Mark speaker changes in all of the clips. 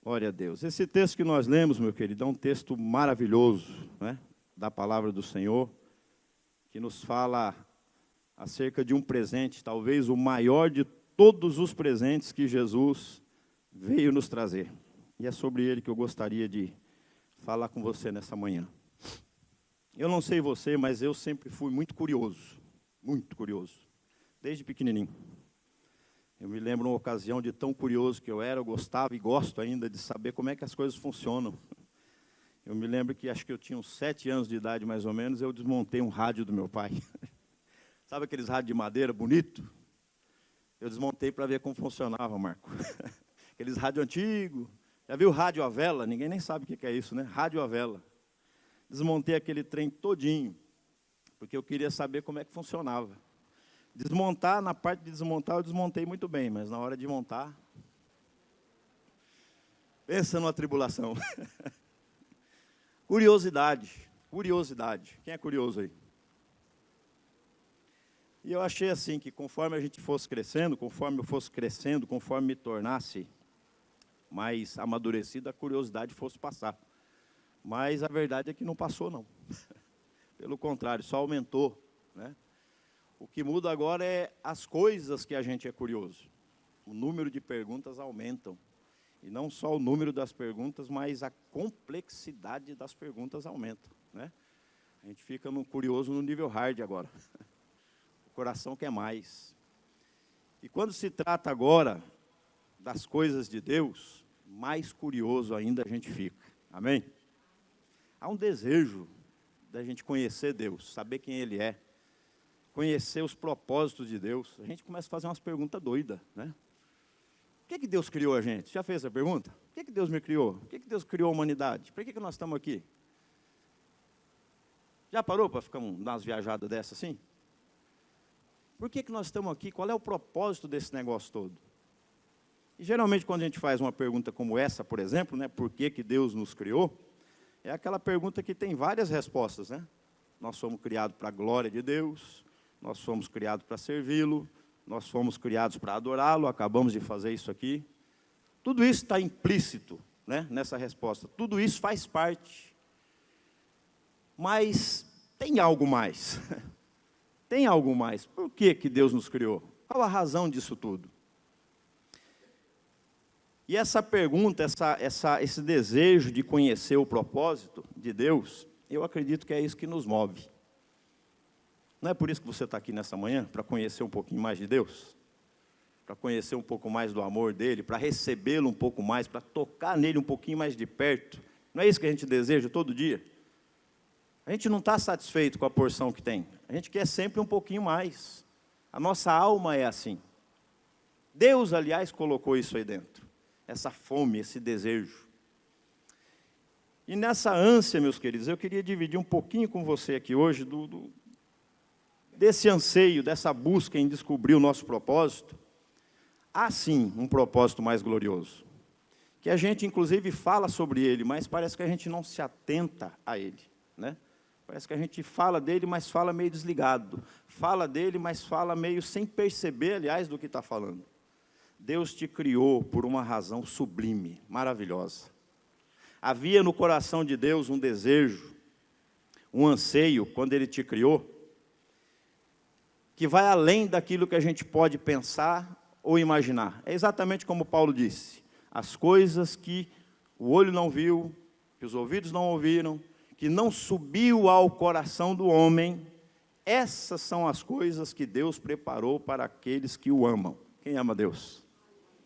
Speaker 1: Glória a Deus. Esse texto que nós lemos, meu querido, é um texto maravilhoso, né, da palavra do Senhor, que nos fala acerca de um presente, talvez o maior de todos os presentes que Jesus veio nos trazer. E é sobre ele que eu gostaria de falar com você nessa manhã. Eu não sei você, mas eu sempre fui muito curioso, desde pequenininho. Eu me lembro uma ocasião de tão curioso que eu era, eu gostava e gosto ainda de saber como é que as coisas funcionam. Eu me lembro que, acho que eu tinha uns 7 anos de idade, mais ou menos, eu desmontei um rádio do meu pai. Sabe aqueles rádios de madeira bonito? Eu desmontei para ver como funcionava, Marco. Aqueles rádios antigos. Já viu rádio à vela? Ninguém nem sabe o que é isso, né? Rádio à vela. Desmontei aquele trem todinho, porque eu queria saber como é que funcionava. Desmontar, na parte de desmontar, eu desmontei muito bem, mas na hora de montar, pensa numa tribulação. Curiosidade. Quem é curioso aí? E eu achei assim, que conforme a gente fosse crescendo, conforme eu fosse crescendo, conforme me tornasse mais amadurecido, a curiosidade fosse passar. Mas a verdade é que não passou, não. Pelo contrário, só aumentou, né? O que muda agora é as coisas que a gente é curioso. O número de perguntas aumentam. E não só o número das perguntas, mas a complexidade das perguntas aumenta, né? A gente fica curioso no nível hard agora. O coração quer mais. E quando se trata agora das coisas de Deus, mais curioso ainda a gente fica. Amém? Há um desejo da gente conhecer Deus, saber quem Ele é, conhecer os propósitos de Deus. A gente começa a fazer umas perguntas doidas, né? Por que Deus criou a gente? Já fez essa pergunta? Por que Deus me criou? Por que Deus criou a humanidade? Por que nós estamos aqui? Já parou para ficar dar umas viajadas dessas assim? Por que nós estamos aqui? Qual é o propósito desse negócio todo? E geralmente quando a gente faz uma pergunta como essa, por exemplo, né, por que Deus nos criou? É aquela pergunta que tem várias respostas, né? Nós fomos criados para a glória de Deus, nós fomos criados para servi-lo, nós fomos criados para adorá-lo, acabamos de fazer isso aqui. Tudo isso está implícito, né, nessa resposta. Tudo isso faz parte. Mas tem algo mais. Tem algo mais. Por que Deus nos criou? Qual a razão disso tudo? E essa pergunta, esse desejo de conhecer o propósito de Deus, eu acredito que é isso que nos move. Não é por isso que você está aqui nessa manhã? Para conhecer um pouquinho mais de Deus? Para conhecer um pouco mais do amor dEle? Para recebê-lo um pouco mais? Para tocar nele um pouquinho mais de perto? Não é isso que a gente deseja todo dia? A gente não está satisfeito com a porção que tem. A gente quer sempre um pouquinho mais. A nossa alma é assim. Deus, aliás, colocou isso aí dentro. Essa fome, esse desejo. E nessa ânsia, meus queridos, eu queria dividir um pouquinho com você aqui hoje desse anseio, dessa busca em descobrir o nosso propósito. Há sim um propósito mais glorioso, que a gente inclusive fala sobre ele, mas parece que a gente não se atenta a ele, né? Parece que a gente fala dele, mas fala meio desligado. Fala dele, mas fala meio sem perceber, aliás, do que está falando. Deus te criou por uma razão sublime, maravilhosa. Havia no coração de Deus um desejo, um anseio, quando Ele te criou, que vai além daquilo que a gente pode pensar ou imaginar. É exatamente como Paulo disse: as coisas que o olho não viu, que os ouvidos não ouviram, que não subiu ao coração do homem, essas são as coisas que Deus preparou para aqueles que o amam. Quem ama Deus?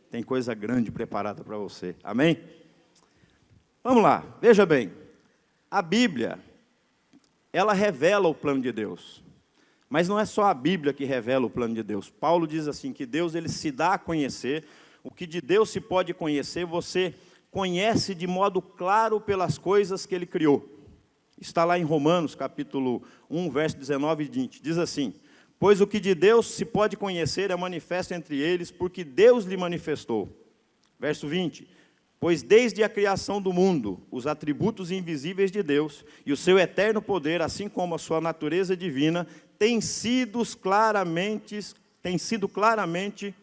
Speaker 1: Tem coisa grande preparada para você. Amém? Vamos lá, veja bem. A Bíblia, ela revela o plano de Deus. Mas não é só a Bíblia que revela o plano de Deus. Paulo diz assim, que Deus ele se dá a conhecer. O que de Deus se pode conhecer, você conhece de modo claro pelas coisas que Ele criou. Está lá em Romanos, capítulo 1, verso 19 e 20. Diz assim: pois o que de Deus se pode conhecer é manifesto entre eles, porque Deus lhe manifestou. Verso 20. Pois desde a criação do mundo, os atributos invisíveis de Deus e o seu eterno poder, assim como a sua natureza divina, têm sido claramente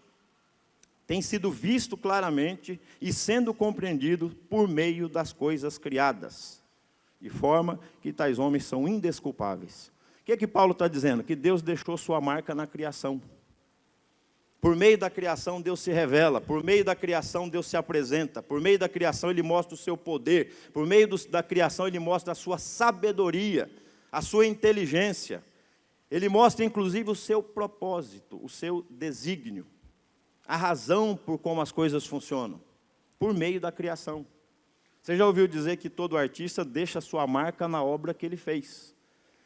Speaker 1: tem sido visto claramente e sendo compreendido por meio das coisas criadas, de forma que tais homens são indesculpáveis. O que é que Paulo está dizendo? Que Deus deixou sua marca na criação. Por meio da criação, Deus se revela. Por meio da criação, Deus se apresenta. Por meio da criação, Ele mostra o seu poder. Por meio da criação, Ele mostra a sua sabedoria, a sua inteligência. Ele mostra, inclusive, o seu propósito, o seu desígnio, a razão por como as coisas funcionam, por meio da criação. Você já ouviu dizer que todo artista deixa sua marca na obra que ele fez?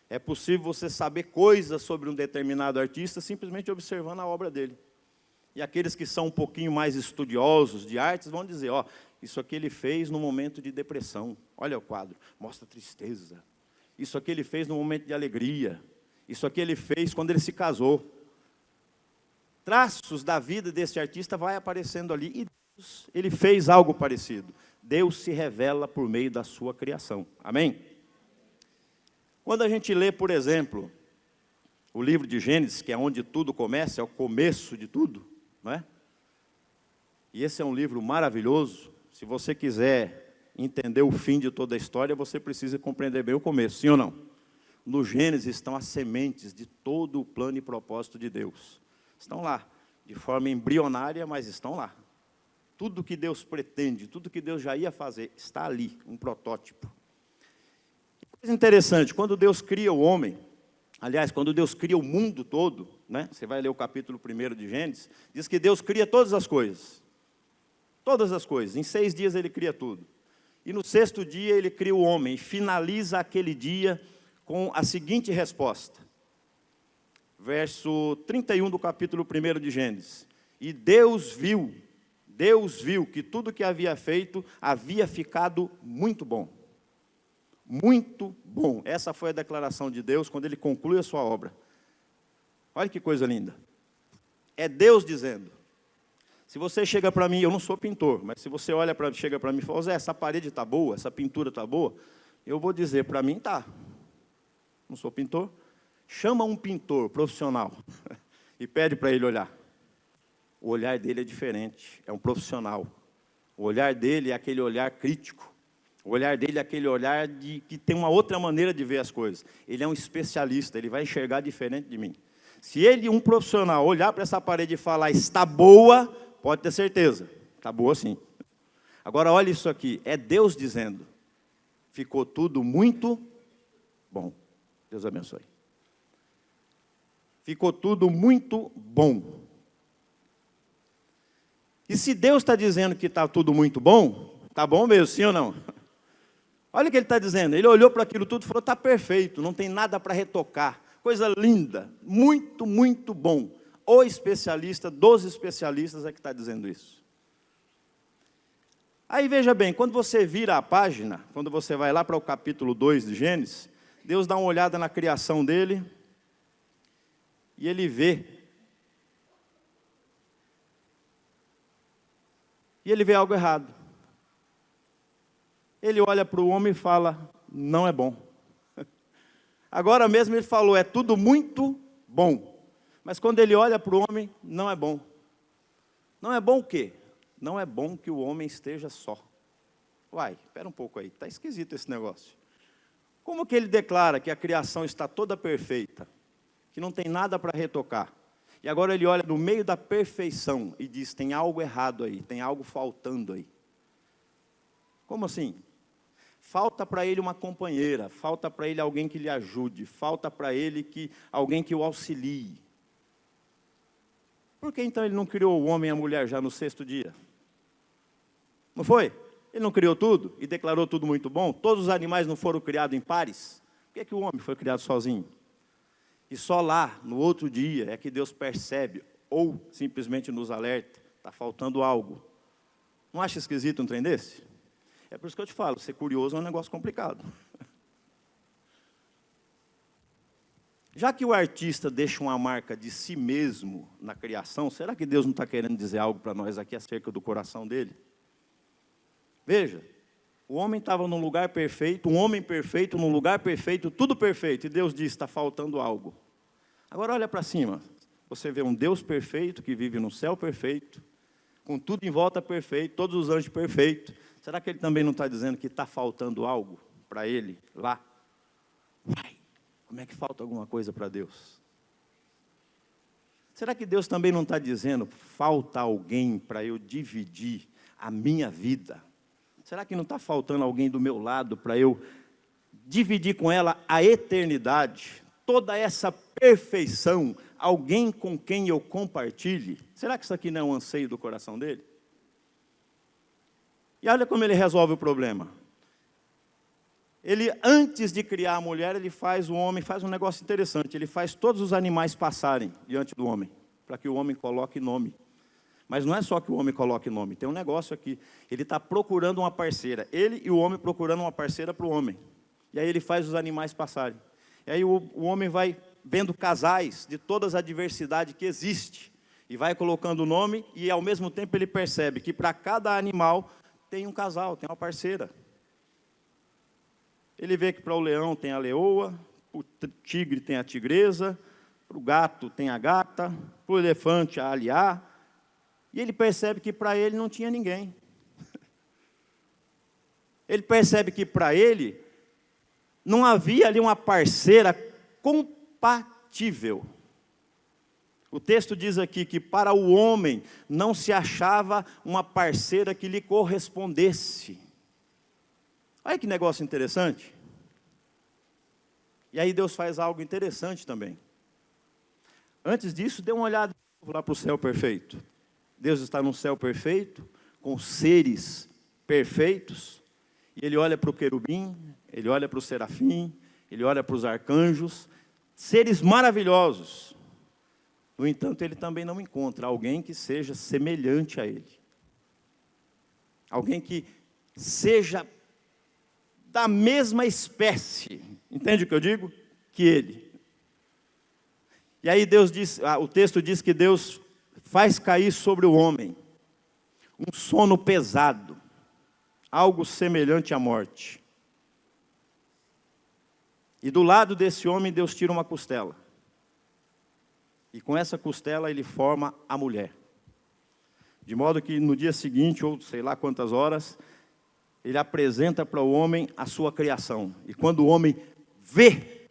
Speaker 1: É possível você saber coisas sobre um determinado artista simplesmente observando a obra dele. E aqueles que são um pouquinho mais estudiosos de artes vão dizer, ó, isso aqui ele fez no momento de depressão. Olha o quadro, mostra tristeza. Isso aqui ele fez no momento de alegria. Isso aqui ele fez quando ele se casou. Traços da vida desse artista vai aparecendo ali. E Deus, ele fez algo parecido. Deus se revela por meio da sua criação. Amém? Quando a gente lê, por exemplo, o livro de Gênesis, que é onde tudo começa, é o começo de tudo, não é? E esse é um livro maravilhoso. Se você quiser entender o fim de toda a história, você precisa compreender bem o começo, sim ou não? No Gênesis estão as sementes de todo o plano e propósito de Deus. Estão lá, de forma embrionária, mas estão lá. Tudo que Deus pretende, tudo que Deus já ia fazer, está ali, um protótipo. Coisa interessante, quando Deus cria o homem, aliás, quando Deus cria o mundo todo, né? Você vai ler o capítulo 1 de Gênesis, diz que Deus cria todas as coisas. Todas as coisas. Em 6 dias Ele cria tudo. E no 6º dia Ele cria o homem e finaliza aquele dia com a seguinte resposta. Verso 31 do capítulo 1 de Gênesis. E Deus viu que tudo que havia feito havia ficado muito bom. Muito bom. Essa foi a declaração de Deus quando Ele conclui a sua obra. Olha que coisa linda. É Deus dizendo. Se você chega para mim, eu não sou pintor, mas se você chega para mim e fala, Zé, essa parede está boa, essa pintura está boa, eu vou dizer, para mim está. Não sou pintor. Chama um pintor profissional e pede para ele olhar. O olhar dele é diferente, é um profissional. O olhar dele é aquele olhar crítico. O olhar dele é aquele olhar que tem uma outra maneira de ver as coisas. Ele é um especialista, ele vai enxergar diferente de mim. Se ele, um profissional, olhar para essa parede e falar, está boa, pode ter certeza, está boa sim. Agora olha isso aqui, é Deus dizendo, ficou tudo muito bom. Deus abençoe. Ficou tudo muito bom. E se Deus está dizendo que está tudo muito bom, está bom mesmo, sim ou não? Olha o que Ele está dizendo. Ele olhou para aquilo tudo e falou, está perfeito, não tem nada para retocar. Coisa linda, muito, muito bom. O especialista dos especialistas é que está dizendo isso. Aí veja bem, quando você vira a página, quando você vai lá para o capítulo 2 de Gênesis, Deus dá uma olhada na criação dele e Ele vê. E Ele vê algo errado. Ele olha para o homem e fala, não é bom. Agora mesmo Ele falou, é tudo muito bom. Mas quando Ele olha para o homem, não é bom. Não é bom o quê? Não é bom que o homem esteja só. Uai, espera um pouco aí, está esquisito esse negócio. Como que Ele declara que a criação está toda perfeita? Que não tem nada para retocar? E agora Ele olha no meio da perfeição e diz, tem algo errado aí, tem algo faltando aí. Como assim? Falta para ele uma companheira, falta para ele alguém que lhe ajude, falta para ele alguém que o auxilie. Por que então Ele não criou o homem e a mulher já no 6º dia? Não foi? Ele não criou tudo e declarou tudo muito bom? Todos os animais não foram criados em pares? Por que o homem foi criado sozinho? E só lá, no outro dia, é que Deus percebe, ou simplesmente nos alerta, está faltando algo. Não acha esquisito um trem desse? É por isso que eu te falo, ser curioso é um negócio complicado. Já que o artista deixa uma marca de si mesmo na criação, será que Deus não está querendo dizer algo para nós aqui acerca do coração dele? Veja, o homem estava num lugar perfeito, um homem perfeito, num lugar perfeito, tudo perfeito, e Deus diz, está faltando algo. Agora olha para cima, você vê um Deus perfeito, que vive no céu perfeito, com tudo em volta perfeito, todos os anjos perfeitos. Será que ele também não está dizendo que está faltando algo para ele lá? Uai, como é que falta alguma coisa para Deus? Será que Deus também não está dizendo, falta alguém para eu dividir a minha vida? Será que não está faltando alguém do meu lado para eu dividir com ela a eternidade? Toda essa perfeição, alguém com quem eu compartilhe? Será que isso aqui não é um anseio do coração dele? E olha como ele resolve o problema. Ele, antes de criar a mulher, ele faz o homem, faz um negócio interessante. Ele faz todos os animais passarem diante do homem, para que o homem coloque nome. Mas não é só que o homem coloque nome, tem um negócio aqui. Ele está procurando uma parceira. Ele e o homem procurando uma parceira para o homem. E aí ele faz os animais passarem. E aí o homem vai vendo casais de todas as diversidades que existe. E vai colocando o nome e, ao mesmo tempo, ele percebe que para cada animal tem um casal, tem uma parceira. Ele vê que para o leão tem a leoa, para o tigre tem a tigresa, para o gato tem a gata, para o elefante a aliá. E ele percebe que para ele não tinha ninguém. Ele percebe que para ele não havia ali uma parceira compatível. O texto diz aqui que para o homem não se achava uma parceira que lhe correspondesse. Olha que negócio interessante. E aí Deus faz algo interessante também. Antes disso, dê uma olhada lá para o céu perfeito. Deus está no céu perfeito, com seres perfeitos. E ele olha para o querubim, ele olha para o serafim, ele olha para os arcanjos, seres maravilhosos. No entanto, ele também não encontra alguém que seja semelhante a ele. Alguém que seja da mesma espécie, entende o que eu digo? Que ele. E aí Deus diz, o texto diz que Deus faz cair sobre o homem um sono pesado, algo semelhante à morte. E do lado desse homem Deus tira uma costela. E com essa costela ele forma a mulher. De modo que no dia seguinte, ou sei lá quantas horas, ele apresenta para o homem a sua criação. E quando o homem vê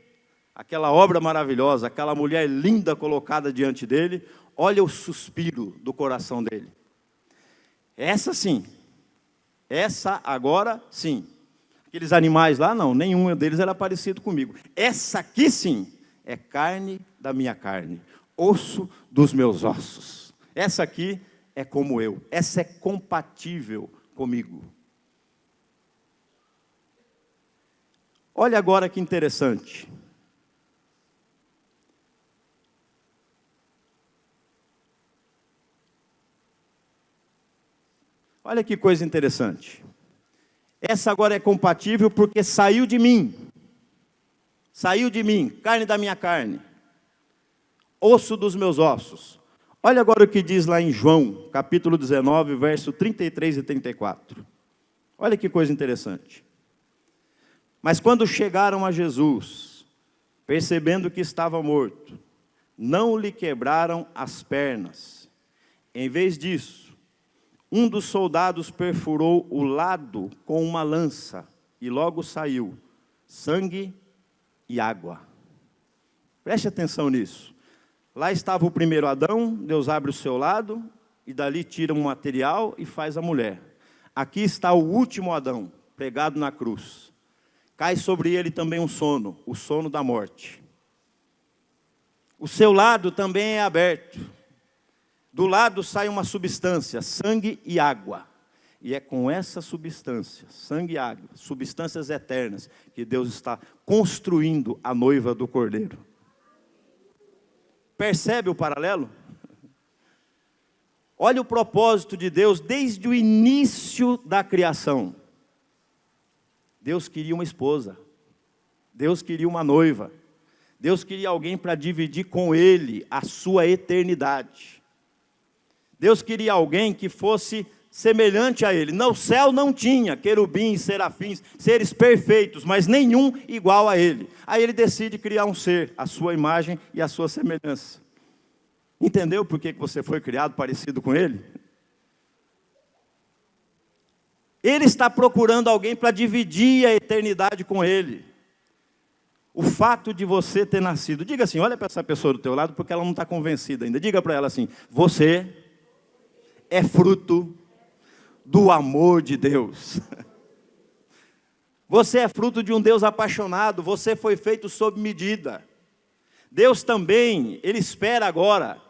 Speaker 1: aquela obra maravilhosa, aquela mulher linda colocada diante dele, olha o suspiro do coração dele. Essa sim. Essa agora sim. Aqueles animais lá não, nenhum deles era parecido comigo. Essa aqui sim, é carne da minha carne, osso dos meus ossos. Essa aqui é como eu, essa é compatível comigo. Olha agora que interessante. Olha que coisa interessante. Essa agora é compatível porque saiu de mim. Saiu de mim, carne da minha carne, osso dos meus ossos. Olha agora o que diz lá em João, capítulo 19, verso 33 e 34. Olha que coisa interessante. Mas quando chegaram a Jesus, percebendo que estava morto, não lhe quebraram as pernas. Em vez disso, um dos soldados perfurou o lado com uma lança, e logo saiu sangue e água. Preste atenção nisso. Lá estava o primeiro Adão, Deus abre o seu lado, e dali tira um material e faz a mulher. Aqui está o último Adão, pregado na cruz. Cai sobre ele também um sono, o sono da morte. O seu lado também é aberto. Do lado sai uma substância, sangue e água. E é com essa substância, sangue e água, substâncias eternas, que Deus está construindo a noiva do Cordeiro. Percebe o paralelo? Olha o propósito de Deus desde o início da criação. Deus queria uma esposa. Deus queria uma noiva. Deus queria alguém para dividir com Ele a sua eternidade. Deus queria alguém que fosse semelhante a Ele. No céu não tinha querubins, serafins, seres perfeitos, mas nenhum igual a Ele. Aí Ele decide criar um ser, a sua imagem e a sua semelhança. Entendeu por que você foi criado parecido com Ele? Ele está procurando alguém para dividir a eternidade com Ele. O fato de você ter nascido, diga assim, olha para essa pessoa do teu lado, porque ela não está convencida ainda. Diga para ela assim, você é fruto do amor de Deus. Você é fruto de um Deus apaixonado, você foi feito sob medida. Deus também, Ele espera agora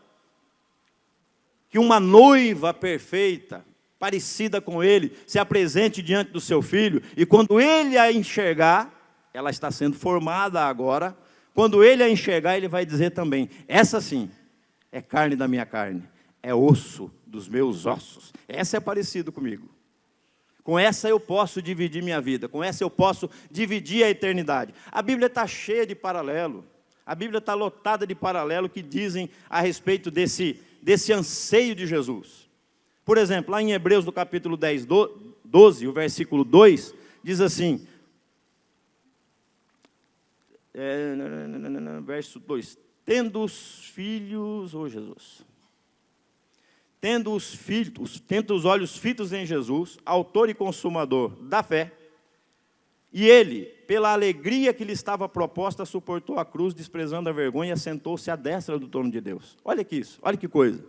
Speaker 1: que uma noiva perfeita, parecida com Ele, se apresente diante do seu filho, e quando Ele a enxergar, ela está sendo formada agora, quando Ele a enxergar, Ele vai dizer também, essa sim, é carne da minha carne, é osso dos meus ossos, essa é parecida comigo. Com essa eu posso dividir minha vida, com essa eu posso dividir a eternidade. A Bíblia está cheia de paralelo, a Bíblia está lotada de paralelo que dizem a respeito desse anseio de Jesus. Por exemplo, lá em Hebreus, no capítulo 12, o versículo 2, diz assim, verso 2, tendo os filhos, Jesus, tendo os olhos fitos em Jesus, autor e consumador da fé, e ele, pela alegria que lhe estava proposta, suportou a cruz, desprezando a vergonha, e assentou-se à destra do trono de Deus. Olha aqui isso, olha que coisa.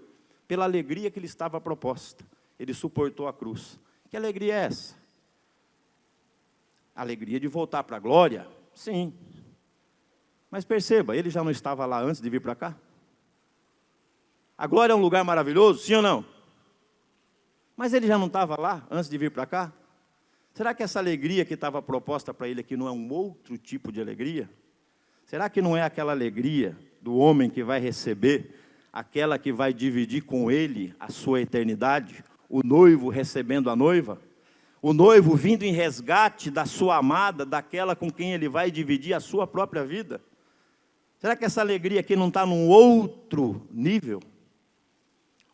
Speaker 1: Pela alegria que lhe estava proposta, ele suportou a cruz. Que alegria é essa? Alegria de voltar para a glória? Sim. Mas perceba, ele já não estava lá antes de vir para cá? A glória é um lugar maravilhoso, sim ou não? Mas ele já não estava lá antes de vir para cá? Será que essa alegria que estava proposta para ele aqui não é um outro tipo de alegria? Será que não é aquela alegria do homem que vai receber, aquela que vai dividir com ele a sua eternidade? O noivo recebendo a noiva? O noivo vindo em resgate da sua amada, daquela com quem ele vai dividir a sua própria vida? Será que essa alegria aqui não está num outro nível?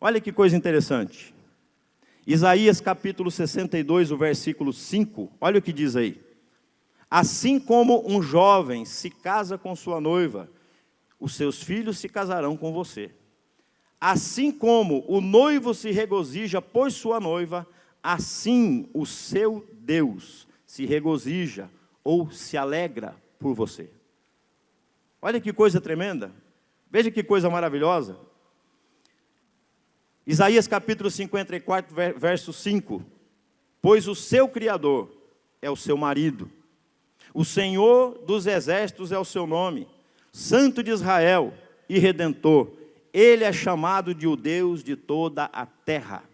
Speaker 1: Olha que coisa interessante. Isaías capítulo 62, o versículo 5, olha o que diz aí. Assim como um jovem se casa com sua noiva, os seus filhos se casarão com você. Assim como o noivo se regozija por sua noiva, assim o seu Deus se regozija ou se alegra por você. Olha que coisa tremenda. Veja que coisa maravilhosa. Isaías capítulo 54, verso 5. Pois o seu Criador é o seu marido, o Senhor dos exércitos é o seu nome, Santo de Israel e Redentor, Ele é chamado de o Deus de toda a terra.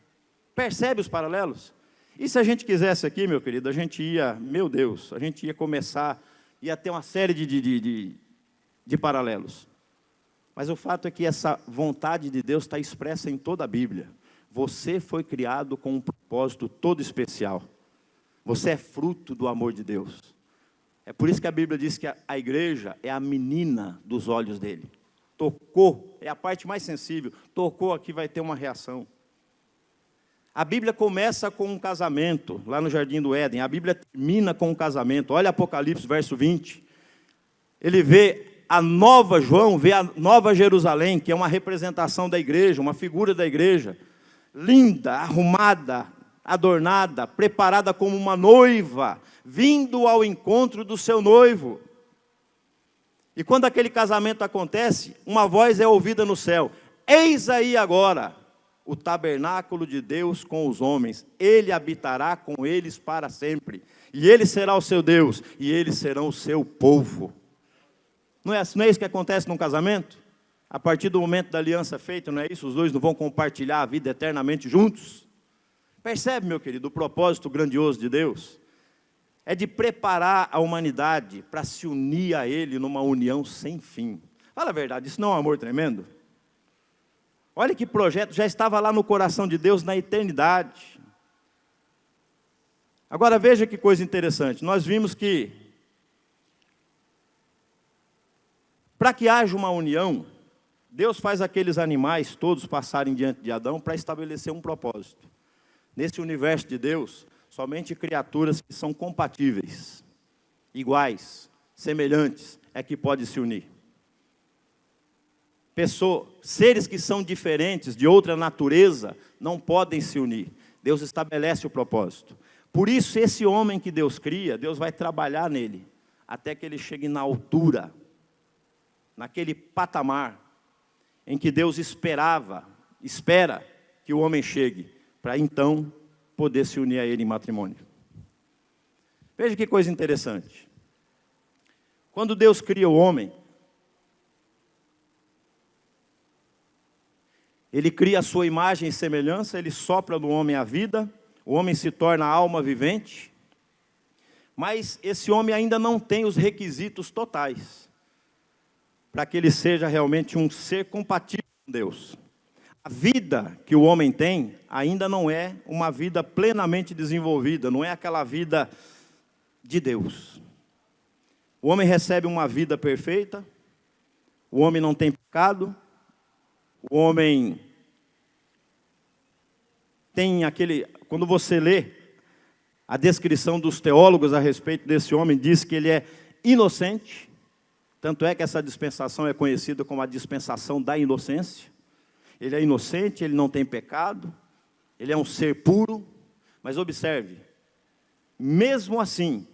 Speaker 1: Percebe os paralelos? E se a gente quisesse aqui, meu querido, a gente ia, meu Deus, a gente ia começar, ia ter uma série de paralelos. Mas o fato é que essa vontade de Deus está expressa em toda a Bíblia. Você foi criado com um propósito todo especial. Você é fruto do amor de Deus. É por isso que a Bíblia diz que a igreja é a menina dos olhos dele. Tocou, é a parte mais sensível. Tocou aqui, vai ter uma reação. A Bíblia começa com um casamento, lá no Jardim do Éden. A Bíblia termina com um casamento. Olha Apocalipse, verso 20. Ele vê João vê a Nova Jerusalém, que é uma representação da igreja, uma figura da igreja, linda, arrumada, adornada, preparada como uma noiva, vindo ao encontro do seu noivo. E quando aquele casamento acontece, uma voz é ouvida no céu: eis aí agora o tabernáculo de Deus com os homens, Ele habitará com eles para sempre, e Ele será o seu Deus, e eles serão o seu povo. Não é isso que acontece num casamento? A partir do momento da aliança feita, não é isso? Os dois não vão compartilhar a vida eternamente juntos? Percebe, meu querido, o propósito grandioso de Deus? É de preparar a humanidade para se unir a Ele numa união sem fim. Fala a verdade, isso não é um amor tremendo? Olha que projeto, já estava lá no coração de Deus na eternidade. Agora veja que coisa interessante, nós vimos que para que haja uma união, Deus faz aqueles animais todos passarem diante de Adão para estabelecer um propósito. Nesse universo de Deus, somente criaturas que são compatíveis, iguais, semelhantes, é que podem se unir. Seres que são diferentes, de outra natureza, não podem se unir. Deus estabelece o propósito. Por isso, esse homem que Deus cria, Deus vai trabalhar nele, até que ele chegue na altura, naquele patamar, em que Deus espera que o homem chegue, para então poder se unir a ele em matrimônio. Veja que coisa interessante. Quando Deus cria o homem, Ele cria a sua imagem e semelhança, Ele sopra no homem a vida, o homem se torna alma vivente, mas esse homem ainda não tem os requisitos totais, para que ele seja realmente um ser compatível com Deus. A vida que o homem tem ainda não é uma vida plenamente desenvolvida, não é aquela vida de Deus. O homem recebe uma vida perfeita, o homem não tem pecado, o homem tem aquele... Quando você lê a descrição dos teólogos a respeito desse homem, diz que ele é inocente, tanto é que essa dispensação é conhecida como a dispensação da inocência. Ele é inocente, ele não tem pecado, ele é um ser puro, mas observe, mesmo assim,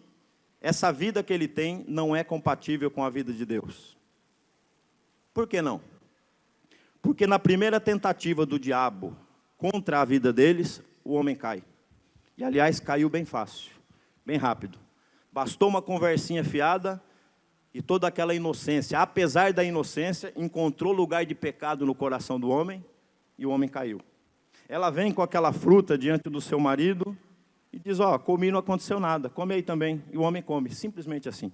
Speaker 1: essa vida que ele tem não é compatível com a vida de Deus. Por que não? Porque na primeira tentativa do diabo contra a vida deles, o homem cai. E aliás, caiu bem fácil, bem rápido. Bastou uma conversinha fiada e toda aquela inocência, apesar da inocência, encontrou lugar de pecado no coração do homem e o homem caiu. Ela vem com aquela fruta diante do seu marido e diz, ó, comi e não aconteceu nada, come aí também. E o homem come, simplesmente assim.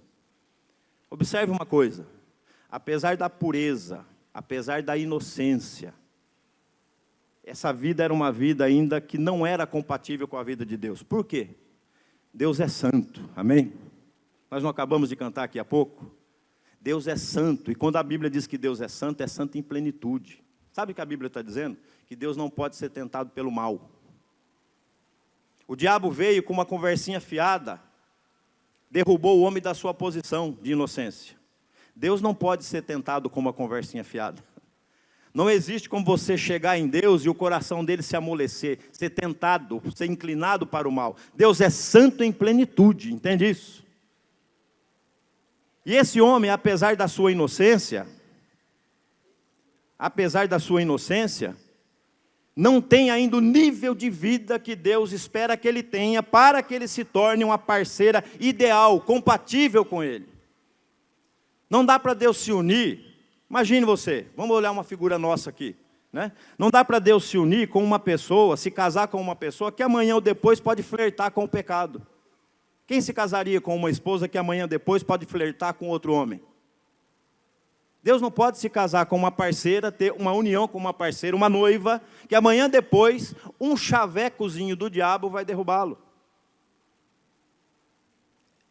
Speaker 1: Observe uma coisa, apesar da pureza, apesar da inocência, essa vida era uma vida ainda que não era compatível com a vida de Deus. Por quê? Deus é santo, amém? Nós não acabamos de cantar aqui há pouco? Deus é santo, e quando a Bíblia diz que Deus é santo em plenitude. Sabe o que a Bíblia está dizendo? Que Deus não pode ser tentado pelo mal. O diabo veio com uma conversinha fiada, derrubou o homem da sua posição de inocência. Deus não pode ser tentado com uma conversinha fiada. Não existe como você chegar em Deus e o coração dele se amolecer, ser tentado, ser inclinado para o mal. Deus é santo em plenitude, entende isso? E esse homem, apesar da sua inocência, não tem ainda o nível de vida que Deus espera que ele tenha para que ele se torne uma parceira ideal, compatível com ele. Não dá para Deus se unir. Imagine você, vamos olhar uma figura nossa aqui, né? Não dá para Deus se unir com uma pessoa, se casar com uma pessoa que amanhã ou depois pode flertar com o pecado. Quem se casaria com uma esposa que amanhã depois pode flertar com outro homem? Deus não pode se casar com uma parceira, ter uma união com uma parceira, uma noiva, que amanhã depois um chavecozinho do diabo vai derrubá-lo.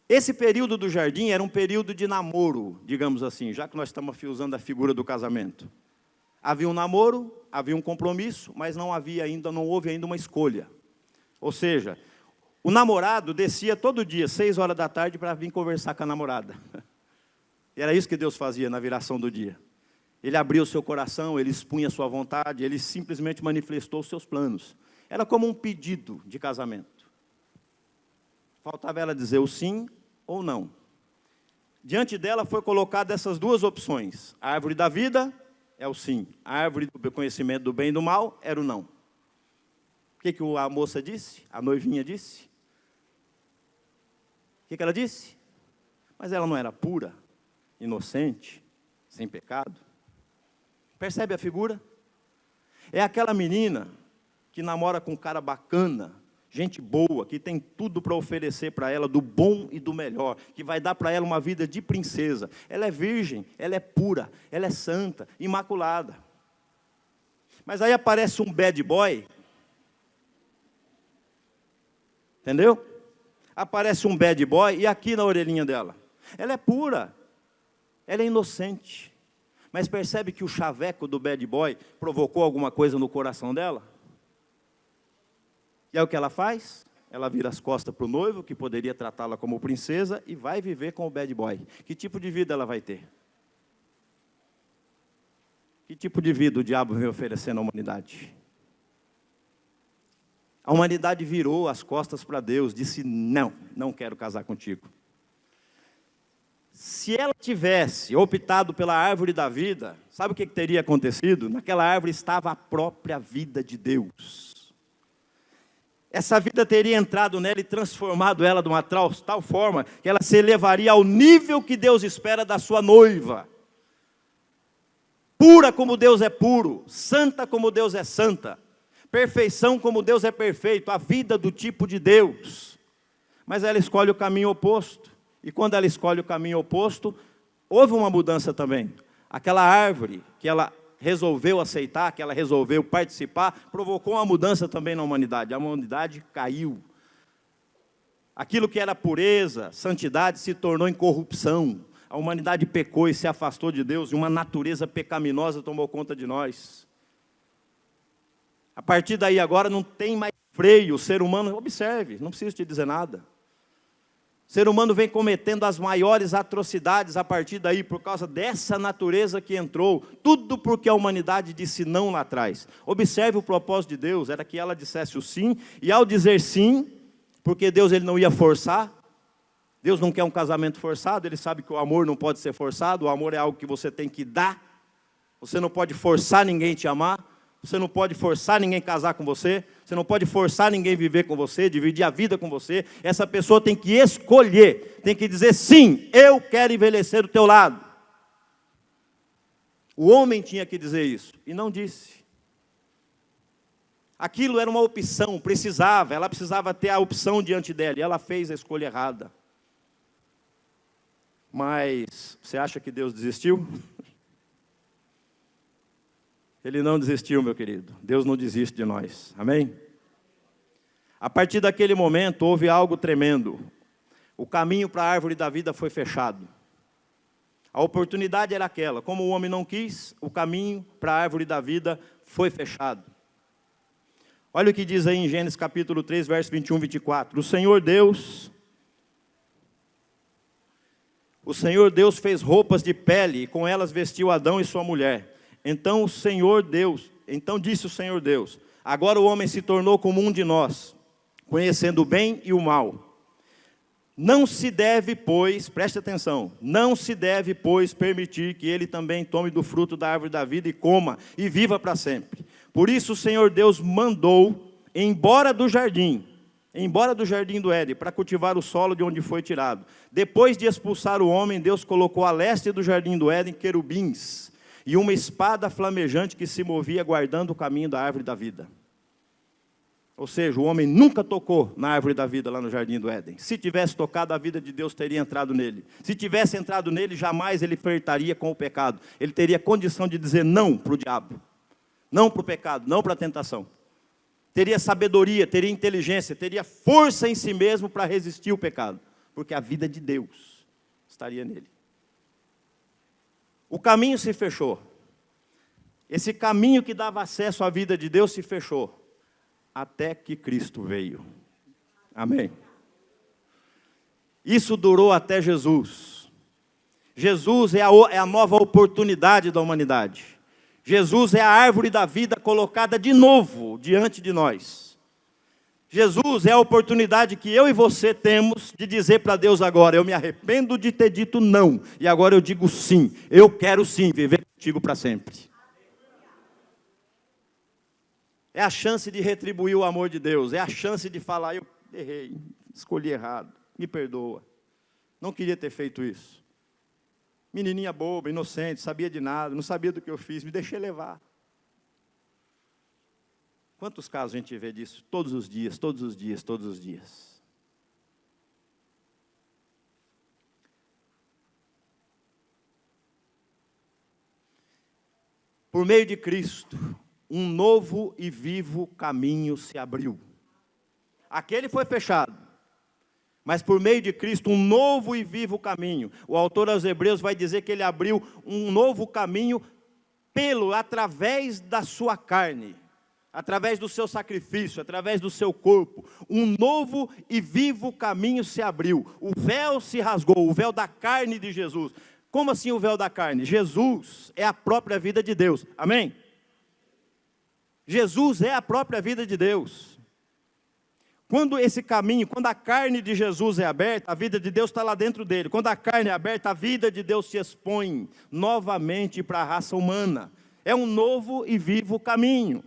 Speaker 1: Esse período do jardim era um período de namoro, digamos assim, já que nós estamos usando a figura do casamento. Havia um namoro, havia um compromisso, mas não houve ainda uma escolha. Ou seja, o namorado descia todo dia, 6 horas da tarde, para vir conversar com a namorada. E era isso que Deus fazia na viração do dia. Ele abria o seu coração, ele expunha a sua vontade, ele simplesmente manifestou os seus planos. Era como um pedido de casamento. Faltava ela dizer o sim ou não. Diante dela foi colocada essas duas opções. A árvore da vida é o sim. A árvore do conhecimento do bem e do mal era o não. O que a moça disse? A noivinha disse? O que ela disse? Mas ela não era pura, inocente, sem pecado. Percebe a figura? É aquela menina que namora com um cara bacana, gente boa, que tem tudo para oferecer para ela, do bom e do melhor, que vai dar para ela uma vida de princesa. Ela é virgem, ela é pura, ela é santa, imaculada. Mas aí aparece um bad boy, entendeu? Aparece um bad boy e aqui na orelhinha dela, ela é pura, ela é inocente, mas percebe que o chaveco do bad boy provocou alguma coisa no coração dela? E aí o que ela faz? Ela vira as costas para o noivo, que poderia tratá-la como princesa, e vai viver com o bad boy. Que tipo de vida ela vai ter? Que tipo de vida o diabo vem oferecendo à humanidade? A humanidade virou as costas para Deus, disse: não, não quero casar contigo. Se ela tivesse optado pela árvore da vida, sabe o que teria acontecido? Naquela árvore estava a própria vida de Deus. Essa vida teria entrado nela e transformado ela de uma tal forma que ela se elevaria ao nível que Deus espera da sua noiva. Pura como Deus é puro, santa como Deus é santa, perfeição como Deus é perfeito, a vida do tipo de Deus. Mas ela escolhe o caminho oposto. E quando ela escolhe o caminho oposto, houve uma mudança também. Aquela árvore que ela resolveu aceitar, que ela resolveu participar, provocou uma mudança também na humanidade. A humanidade caiu. Aquilo que era pureza, santidade, se tornou incorrupção. A humanidade pecou e se afastou de Deus, e uma natureza pecaminosa tomou conta de nós. A partir daí agora não tem mais freio. O ser humano, observe, não preciso te dizer nada. O ser humano vem cometendo as maiores atrocidades a partir daí, por causa dessa natureza que entrou. Tudo porque a humanidade disse não lá atrás. Observe o propósito de Deus, era que ela dissesse o sim, e ao dizer sim, porque Deus ele não ia forçar, Deus não quer um casamento forçado, Ele sabe que o amor não pode ser forçado, o amor é algo que você tem que dar, você não pode forçar ninguém a te amar, você não pode forçar ninguém a casar com você, você não pode forçar ninguém a viver com você, dividir a vida com você. Essa pessoa tem que escolher, tem que dizer sim, eu quero envelhecer do teu lado. O homem tinha que dizer isso, e não disse. Aquilo era uma opção, ela precisava ter a opção diante dela, e ela fez a escolha errada. Mas, você acha que Deus desistiu? Ele não desistiu, meu querido. Deus não desiste de nós. Amém? A partir daquele momento, houve algo tremendo. O caminho para a árvore da vida foi fechado. A oportunidade era aquela. Como o homem não quis, o caminho para a árvore da vida foi fechado. Olha o que diz aí em Gênesis capítulo 3, verso 21 e 24. O Senhor Deus fez roupas de pele, e com elas vestiu Adão e sua mulher. Então disse o Senhor Deus: agora o homem se tornou como um de nós, conhecendo o bem e o mal. Não se deve, pois, preste atenção, não se deve, pois, permitir que ele também tome do fruto da árvore da vida e coma, e viva para sempre. Por isso o Senhor Deus mandou embora do jardim do Éden, para cultivar o solo de onde foi tirado. Depois de expulsar o homem, Deus colocou a leste do jardim do Éden querubins, e uma espada flamejante que se movia guardando o caminho da árvore da vida. Ou seja, o homem nunca tocou na árvore da vida lá no jardim do Éden. Se tivesse tocado, a vida de Deus teria entrado nele. Se tivesse entrado nele, jamais ele flertaria com o pecado. Ele teria condição de dizer não para o diabo, não para o pecado, não para a tentação. Teria sabedoria, teria inteligência, teria força em si mesmo para resistir ao pecado, porque a vida de Deus estaria nele. O caminho se fechou. Esse caminho que dava acesso à vida de Deus se fechou, até que Cristo veio. Amém? Isso durou até Jesus. Jesus é a nova oportunidade da humanidade. Jesus é a árvore da vida colocada de novo diante de nós. Jesus é a oportunidade que eu e você temos de dizer para Deus agora: eu me arrependo de ter dito não, e agora eu digo sim, eu quero sim viver contigo para sempre. É a chance de retribuir o amor de Deus, é a chance de falar: eu errei, escolhi errado, me perdoa, não queria ter feito isso. Menininha boba, inocente, sabia de nada, não sabia do que eu fiz, me deixei levar. Quantos casos a gente vê disso? Todos os dias, todos os dias, todos os dias. Por meio de Cristo, um novo e vivo caminho se abriu. Aquele foi fechado, mas por meio de Cristo, um novo e vivo caminho. O autor aos Hebreus vai dizer que ele abriu um novo caminho através da sua carne, através do seu sacrifício, através do seu corpo. Um novo e vivo caminho se abriu. O véu se rasgou, o véu da carne de Jesus. Como assim o véu da carne? Jesus é a própria vida de Deus. Amém? Jesus é a própria vida de Deus. Quando esse caminho, quando a carne de Jesus é aberta, a vida de Deus está lá dentro dele. Quando a carne é aberta, a vida de Deus se expõe novamente para a raça humana. É um novo e vivo caminho.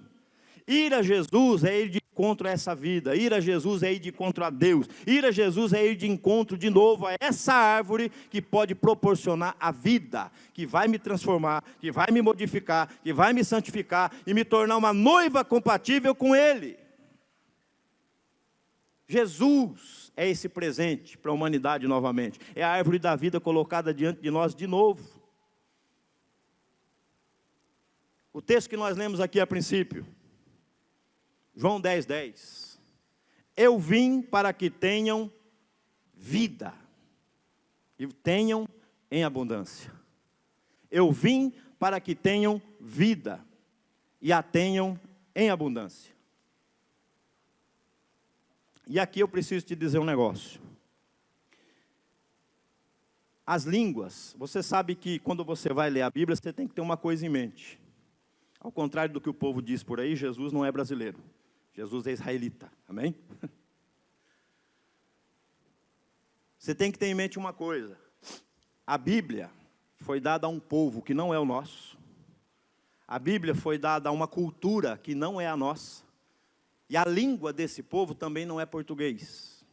Speaker 1: Ir a Jesus é ir de encontro a essa vida. Ir a Jesus é ir de encontro a Deus. Ir a Jesus é ir de encontro de novo a essa árvore que pode proporcionar a vida, que vai me transformar, que vai me modificar, que vai me santificar e me tornar uma noiva compatível com Ele. Jesus é esse presente para a humanidade novamente. É a árvore da vida colocada diante de nós de novo. O texto que nós lemos aqui a princípio, João 10:10. Eu vim para que tenham vida, e tenham em abundância. Eu vim para que tenham vida, e a tenham em abundância. E aqui eu preciso te dizer um negócio. As línguas, você sabe que quando você vai ler a Bíblia, você tem que ter uma coisa em mente. Ao contrário do que o povo diz por aí, Jesus não é brasileiro. Jesus é israelita, amém? Você tem que ter em mente uma coisa. A Bíblia foi dada a um povo que não é o nosso. A Bíblia foi dada a uma cultura que não é a nossa. E a língua desse povo também não é português.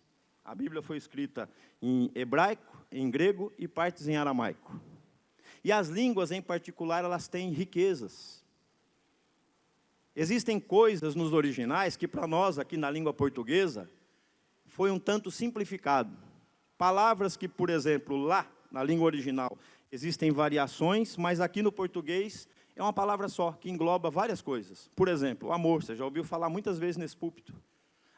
Speaker 1: A Bíblia foi escrita em hebraico, em grego e partes em aramaico. E as línguas em particular, elas têm riquezas. Existem coisas nos originais que para nós aqui na língua portuguesa foi um tanto simplificado. Palavras que, por exemplo, lá na língua original existem variações, mas aqui no português é uma palavra só, que engloba várias coisas. Por exemplo, amor, você já ouviu falar muitas vezes nesse púlpito.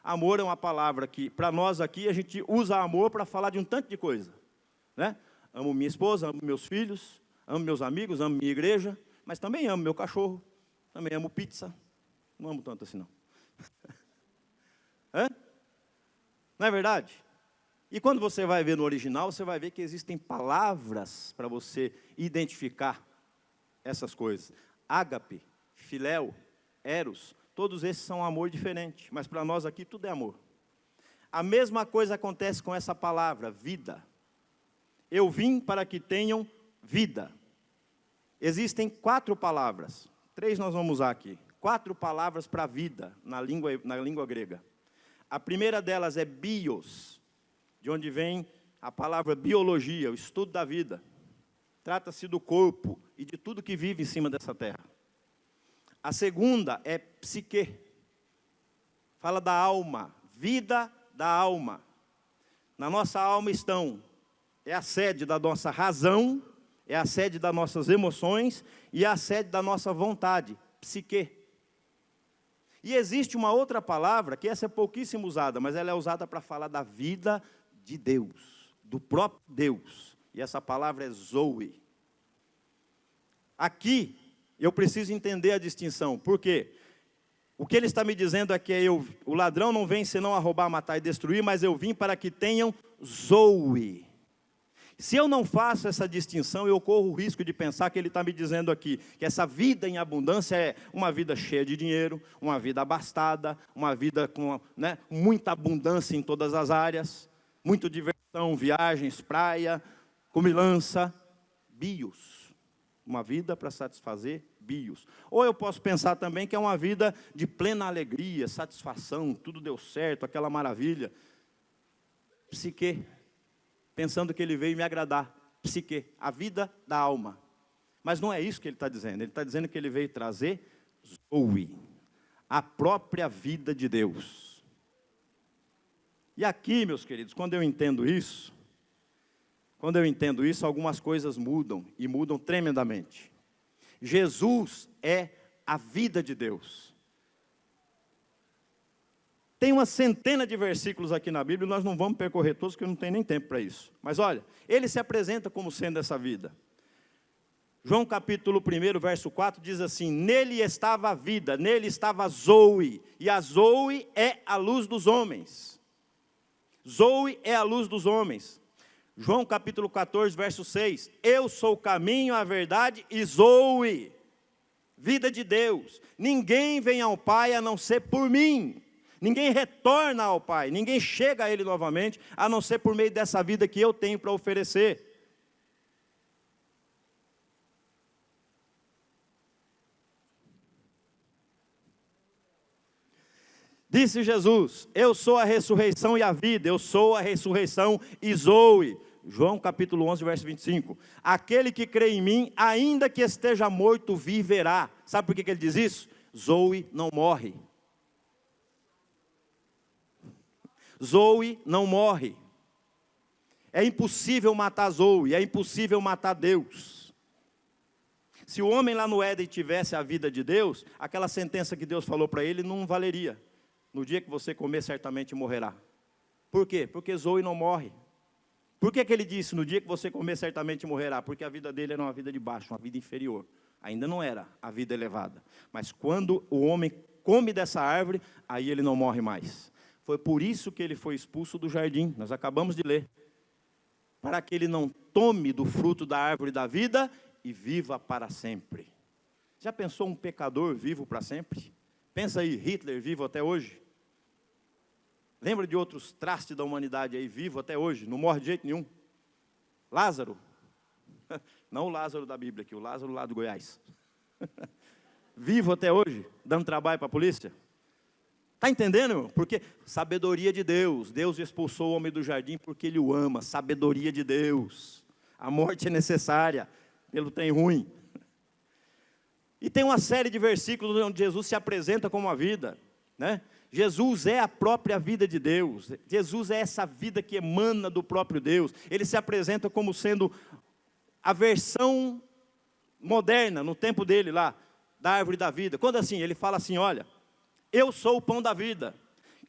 Speaker 1: Amor é uma palavra que, para nós aqui, a gente usa amor para falar de um tanto de coisa, né? Amo minha esposa, amo meus filhos, amo meus amigos, amo minha igreja, mas também amo meu cachorro, também amo pizza. Não amo tanto assim, não. Hã? Não é verdade? E quando você vai ver no original, você vai ver que existem palavras para você identificar essas coisas. Ágape, filéu, eros, todos esses são amor diferente, mas para nós aqui tudo é amor. A mesma coisa acontece com essa palavra, vida. Eu vim para que tenham vida. Existem 4 palavras, 3 nós vamos usar aqui. 4 palavras para vida na língua grega. A primeira delas é bios, de onde vem a palavra biologia, o estudo da vida. Trata-se do corpo e de tudo que vive em cima dessa terra. A segunda é psique, fala da alma, vida da alma. Na nossa alma é a sede da nossa razão, é a sede das nossas emoções e é a sede da nossa vontade, psique. E existe uma outra palavra, que essa é pouquíssimo usada, mas ela é usada para falar da vida de Deus, do próprio Deus. E essa palavra é zoe. Aqui, eu preciso entender a distinção. Por quê? O que ele está me dizendo aqui é, o ladrão não vem senão a roubar, matar e destruir, mas eu vim para que tenham zoe. Se eu não faço essa distinção, eu corro o risco de pensar que ele está me dizendo aqui, que essa vida em abundância é uma vida cheia de dinheiro, uma vida abastada, uma vida com, né, muita abundância em todas as áreas, muita diversão, viagens, praia, comilança, bios. Uma vida para satisfazer bios. Ou eu posso pensar também que é uma vida de plena alegria, satisfação, tudo deu certo, aquela maravilha. Psique. Pensando que ele veio me agradar, psique, a vida da alma. Mas não é isso que ele está dizendo. Ele está dizendo que ele veio trazer zoe, a própria vida de Deus. E aqui, meus queridos, quando eu entendo isso, algumas coisas mudam, e mudam tremendamente. Jesus é a vida de Deus. Tem uma centena de versículos aqui na Bíblia, nós não vamos percorrer todos, porque não tem nem tempo para isso. Mas olha, ele se apresenta como sendo essa vida. João capítulo 1, verso 4, diz assim, nele estava a vida, nele estava a zoe, e a zoe é a luz dos homens. Zoe é a luz dos homens. João capítulo 14, verso 6, eu sou o caminho, a verdade e zoe, vida de Deus. Ninguém vem ao Pai a não ser por mim. Ninguém retorna ao Pai, ninguém chega a Ele novamente, a não ser por meio dessa vida que eu tenho para oferecer. Disse Jesus, eu sou a ressurreição e a vida, eu sou a ressurreição e Zoe. João capítulo 11, verso 25. Aquele que crê em mim, ainda que esteja morto, viverá. Sabe por que ele diz isso? Zoe não morre. Zoe não morre. É impossível matar Zoe, é impossível matar Deus. Se o homem lá no Éden tivesse a vida de Deus, aquela sentença que Deus falou para ele não valeria. No dia que você comer, certamente morrerá. Por quê? Porque Zoe não morre. Por que ele disse, no dia que você comer, certamente morrerá? Porque a vida dele era uma vida de baixo, uma vida inferior. Ainda não era a vida elevada. Mas quando o homem come dessa árvore, aí ele não morre mais. Foi por isso que ele foi expulso do jardim. Nós acabamos de ler. Para que ele não tome do fruto da árvore da vida e viva para sempre. Já pensou um pecador vivo para sempre? Pensa aí, Hitler vivo até hoje. Lembra de outros trastes da humanidade aí, vivo até hoje, não morre de jeito nenhum. Lázaro, não o Lázaro da Bíblia aqui, o Lázaro lá do Goiás. Vivo até hoje, dando trabalho para a polícia. Está entendendo, irmão? Porque sabedoria de Deus, Deus expulsou o homem do jardim porque Ele o ama, sabedoria de Deus. A morte é necessária, pelo tem ruim. E tem uma série de versículos onde Jesus se apresenta como a vida, né? Jesus é a própria vida de Deus, Jesus é essa vida que emana do próprio Deus, Ele se apresenta como sendo a versão moderna, no tempo dele lá, da árvore da vida. Quando assim? Ele fala assim, olha, eu sou o pão da vida,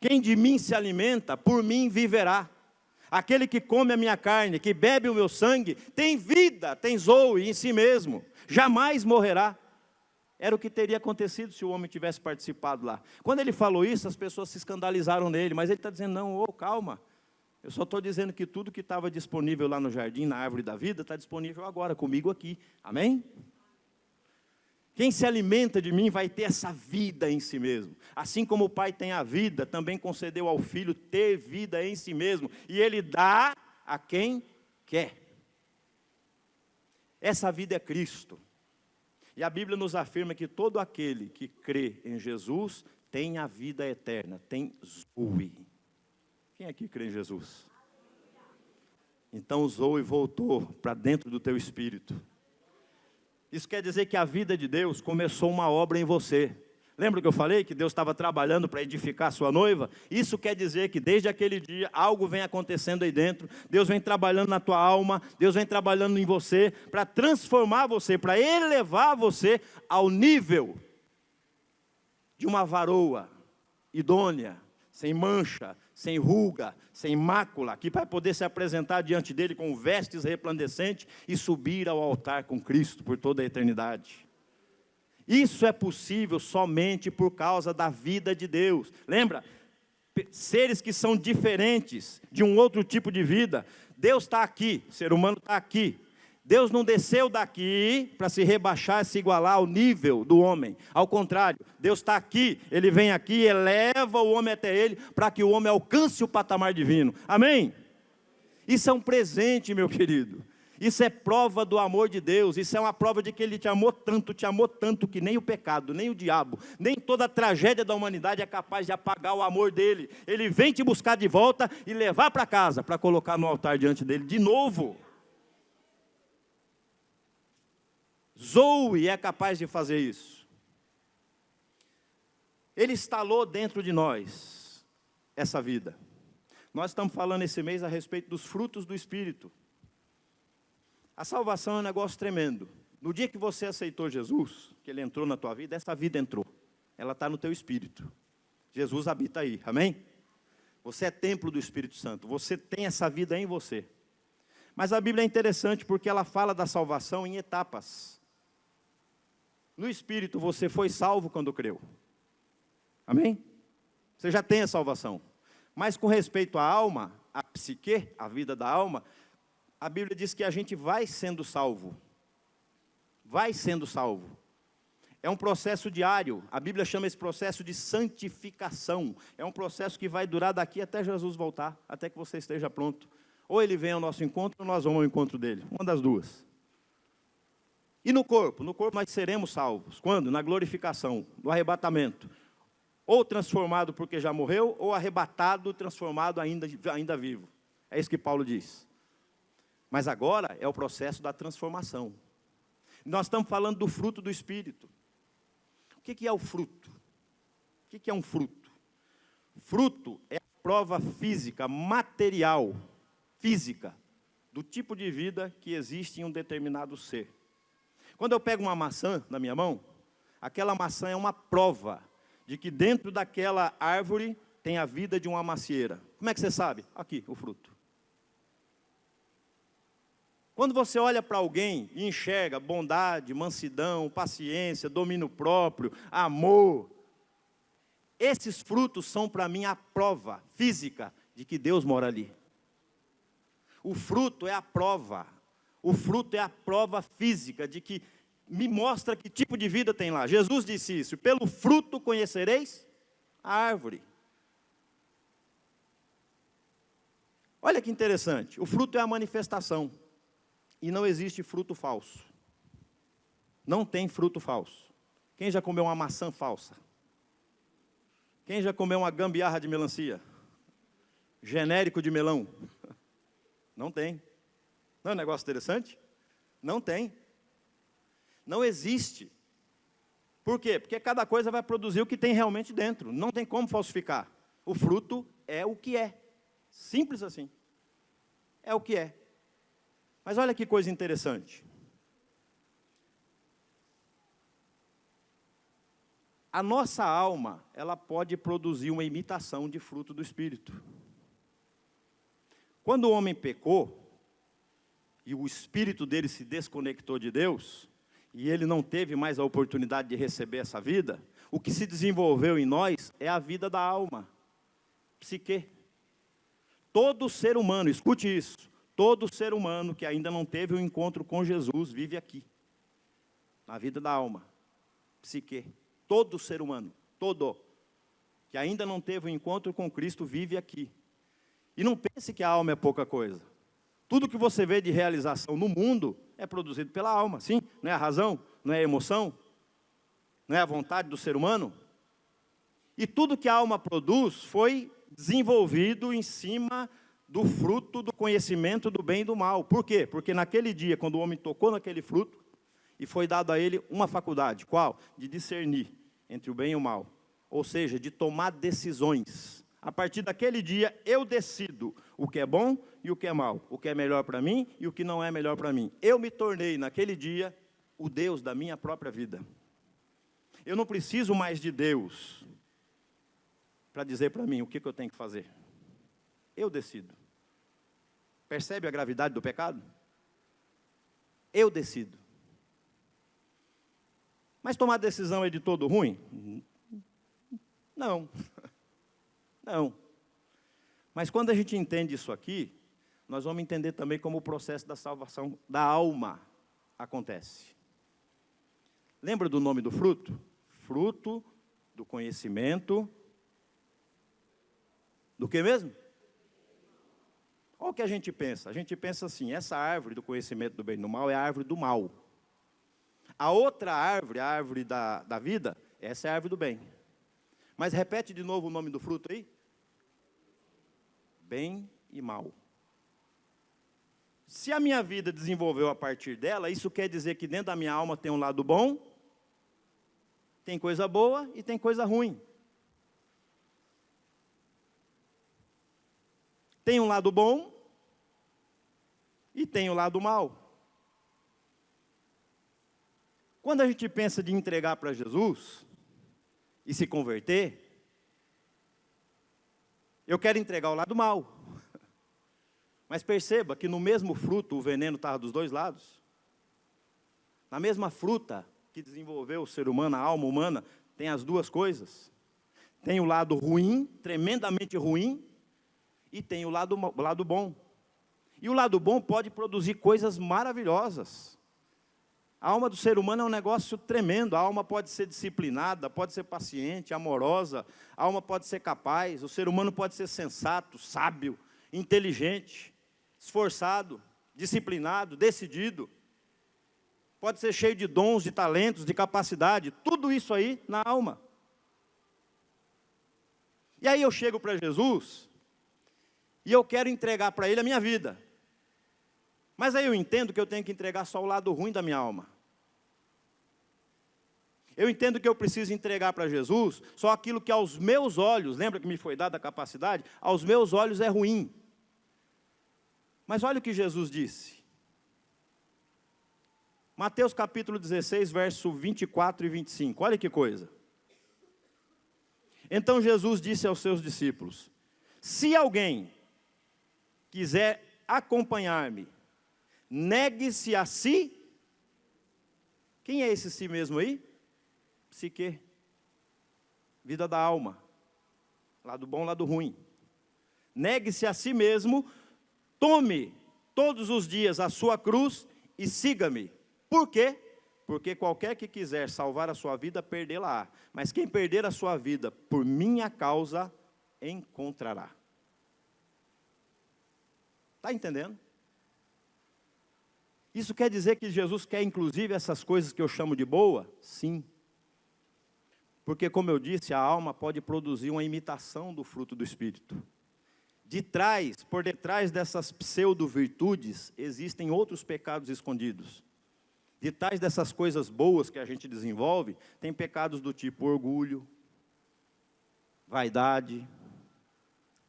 Speaker 1: quem de mim se alimenta, por mim viverá. Aquele que come a minha carne, que bebe o meu sangue, tem vida, tem zoe em si mesmo, jamais morrerá. Era o que teria acontecido se o homem tivesse participado lá. Quando ele falou isso, as pessoas se escandalizaram nele, mas ele está dizendo, não, calma. Eu só estou dizendo que tudo que estava disponível lá no jardim, na árvore da vida, está disponível agora, comigo aqui. Amém? Quem se alimenta de mim vai ter essa vida em si mesmo. Assim como o Pai tem a vida, também concedeu ao Filho ter vida em si mesmo. E Ele dá a quem quer. Essa vida é Cristo. E a Bíblia nos afirma que todo aquele que crê em Jesus tem a vida eterna, tem Zoe. Quem aqui crê em Jesus? Então o Zoe voltou para dentro do teu espírito. Isso quer dizer que a vida de Deus começou uma obra em você. Lembra que eu falei que Deus estava trabalhando para edificar a sua noiva? Isso quer dizer que desde aquele dia algo vem acontecendo aí dentro. Deus vem trabalhando na tua alma, Deus vem trabalhando em você para transformar você, para elevar você ao nível de uma varoa idônea, sem mancha, sem ruga, sem mácula, que vai poder se apresentar diante dele com vestes resplandecentes e subir ao altar com Cristo por toda a eternidade. Isso é possível somente por causa da vida de Deus. Lembra? Seres que são diferentes de um outro tipo de vida. Deus está aqui, o ser humano está aqui. Deus não desceu daqui para se rebaixar, se igualar ao nível do homem. Ao contrário, Deus está aqui, Ele vem aqui, eleva o homem até Ele, para que o homem alcance o patamar divino. Amém? Isso é um presente, meu querido. Isso é prova do amor de Deus, isso é uma prova de que Ele te amou tanto que nem o pecado, nem o diabo, nem toda a tragédia da humanidade é capaz de apagar o amor dEle. Ele vem te buscar de volta e levar para casa, para colocar no altar diante dEle de novo. Zoe é capaz de fazer isso. Ele instalou dentro de nós essa vida. Nós estamos falando esse mês a respeito dos frutos do Espírito. A salvação é um negócio tremendo. No dia que você aceitou Jesus, que Ele entrou na tua vida, essa vida entrou. Ela está no teu espírito. Jesus habita aí, amém? Você é templo do Espírito Santo. Você tem essa vida em você. Mas a Bíblia é interessante porque ela fala da salvação em etapas. No Espírito você foi salvo quando creu. Amém? Você já tem a salvação. Mas com respeito à alma, à psique, a vida da alma, a Bíblia diz que a gente vai sendo salvo. Vai sendo salvo. É um processo diário. A Bíblia chama esse processo de santificação. É um processo que vai durar daqui até Jesus voltar, até que você esteja pronto. Ou ele vem ao nosso encontro, ou nós vamos ao encontro dele. Uma das duas. E no corpo? No corpo nós seremos salvos. Quando? Na glorificação, no arrebatamento. Ou transformado porque já morreu, ou arrebatado, transformado ainda vivo. É isso que Paulo diz. Mas agora é o processo da transformação. Nós estamos falando do fruto do Espírito. O que é o fruto? O que é um fruto? Fruto é a prova física, material, física, do tipo de vida que existe em um determinado ser. Quando eu pego uma maçã na minha mão, aquela maçã é uma prova de que dentro daquela árvore tem a vida de uma macieira. Como é que você sabe? Aqui, o fruto. Quando você olha para alguém e enxerga bondade, mansidão, paciência, domínio próprio, amor, esses frutos são para mim a prova física de que Deus mora ali. O fruto é a prova. O fruto é a prova física de que me mostra que tipo de vida tem lá. Jesus disse isso: pelo fruto conhecereis a árvore. Olha que interessante, o fruto é a manifestação. E não existe fruto falso. Não tem fruto falso. Quem já comeu uma maçã falsa? Quem já comeu uma gambiarra de melancia? Genérico de melão? Não tem. Não é um negócio interessante? Não tem. Não existe. Por quê? Porque cada coisa vai produzir o que tem realmente dentro. Não tem como falsificar. O fruto é o que é. Simples assim. É o que é. Mas olha que coisa interessante. A nossa alma, ela pode produzir uma imitação de fruto do Espírito. Quando o homem pecou, e o espírito dele se desconectou de Deus, e ele não teve mais a oportunidade de receber essa vida, o que se desenvolveu em nós é a vida da alma, psique. Todo ser humano, escute isso, todo ser humano que ainda não teve um encontro com Jesus vive aqui, na vida da alma, psique. Todo ser humano, todo, que ainda não teve um encontro com Cristo vive aqui. E não pense que a alma é pouca coisa. Tudo que você vê de realização no mundo é produzido pela alma, sim? Não é a razão, não é a emoção, não é a vontade do ser humano? E tudo que a alma produz foi desenvolvido em cima do fruto do conhecimento do bem e do mal. Por quê? Porque naquele dia, quando o homem tocou naquele fruto, e foi dado a ele uma faculdade, qual? De discernir entre o bem e o mal. Ou seja, de tomar decisões. A partir daquele dia, eu decido o que é bom e o que é mal. O que é melhor para mim e o que não é melhor para mim. Eu me tornei, naquele dia, o Deus da minha própria vida. Eu não preciso mais de Deus para dizer para mim o que eu tenho que fazer. Eu decido. Percebe a gravidade do pecado? Eu decido. Mas tomar decisão é de todo ruim? Não. Não. Mas quando a gente entende isso aqui, nós vamos entender também como o processo da salvação da alma acontece. Lembra do nome do fruto? Fruto do conhecimento. Do que mesmo? Olha o que a gente pensa. A gente pensa assim, essa árvore do conhecimento do bem e do mal é a árvore do mal. A outra árvore, a árvore da vida, essa é a árvore do bem. Mas repete de novo o nome do fruto aí. Bem e mal. Se a minha vida desenvolveu a partir dela, isso quer dizer que dentro da minha alma tem um lado bom, tem coisa boa e tem coisa ruim. Tem um lado bom e tem o lado mal. Quando a gente pensa de entregar para Jesus e se converter, eu quero entregar o lado mal. Mas perceba que no mesmo fruto o veneno estava dos dois lados. Na mesma fruta que desenvolveu o ser humano, a alma humana, tem as duas coisas. Tem o lado ruim, tremendamente ruim, e tem o lado bom. E o lado bom pode produzir coisas maravilhosas. A alma do ser humano é um negócio tremendo. A alma pode ser disciplinada, pode ser paciente, amorosa. A alma pode ser capaz. O ser humano pode ser sensato, sábio, inteligente, esforçado, disciplinado, decidido. Pode ser cheio de dons, de talentos, de capacidade. Tudo isso aí na alma. E aí eu chego para Jesus e eu quero entregar para Ele a minha vida. Mas aí eu entendo que eu tenho que entregar só o lado ruim da minha alma. Eu entendo que eu preciso entregar para Jesus só aquilo que aos meus olhos, lembra que me foi dada a capacidade? Aos meus olhos é ruim. Mas olha o que Jesus disse. Mateus capítulo 16, verso 24 e 25. Olha que coisa. Então Jesus disse aos seus discípulos: se alguém quiser acompanhar-me, negue-se a si. Quem é esse si mesmo aí? Psique. Vida da alma. Lado bom, lado ruim. Negue-se a si mesmo, tome todos os dias a sua cruz e siga-me. Por quê? Porque qualquer que quiser salvar a sua vida, perdê-la-á. Mas quem perder a sua vida por minha causa, encontrará. Está entendendo? Isso quer dizer que Jesus quer inclusive essas coisas que eu chamo de boa? Sim. Porque, como eu disse, a alma pode produzir uma imitação do fruto do Espírito. Por detrás dessas pseudo-virtudes, existem outros pecados escondidos. De trás dessas coisas boas que a gente desenvolve, tem pecados do tipo orgulho, vaidade,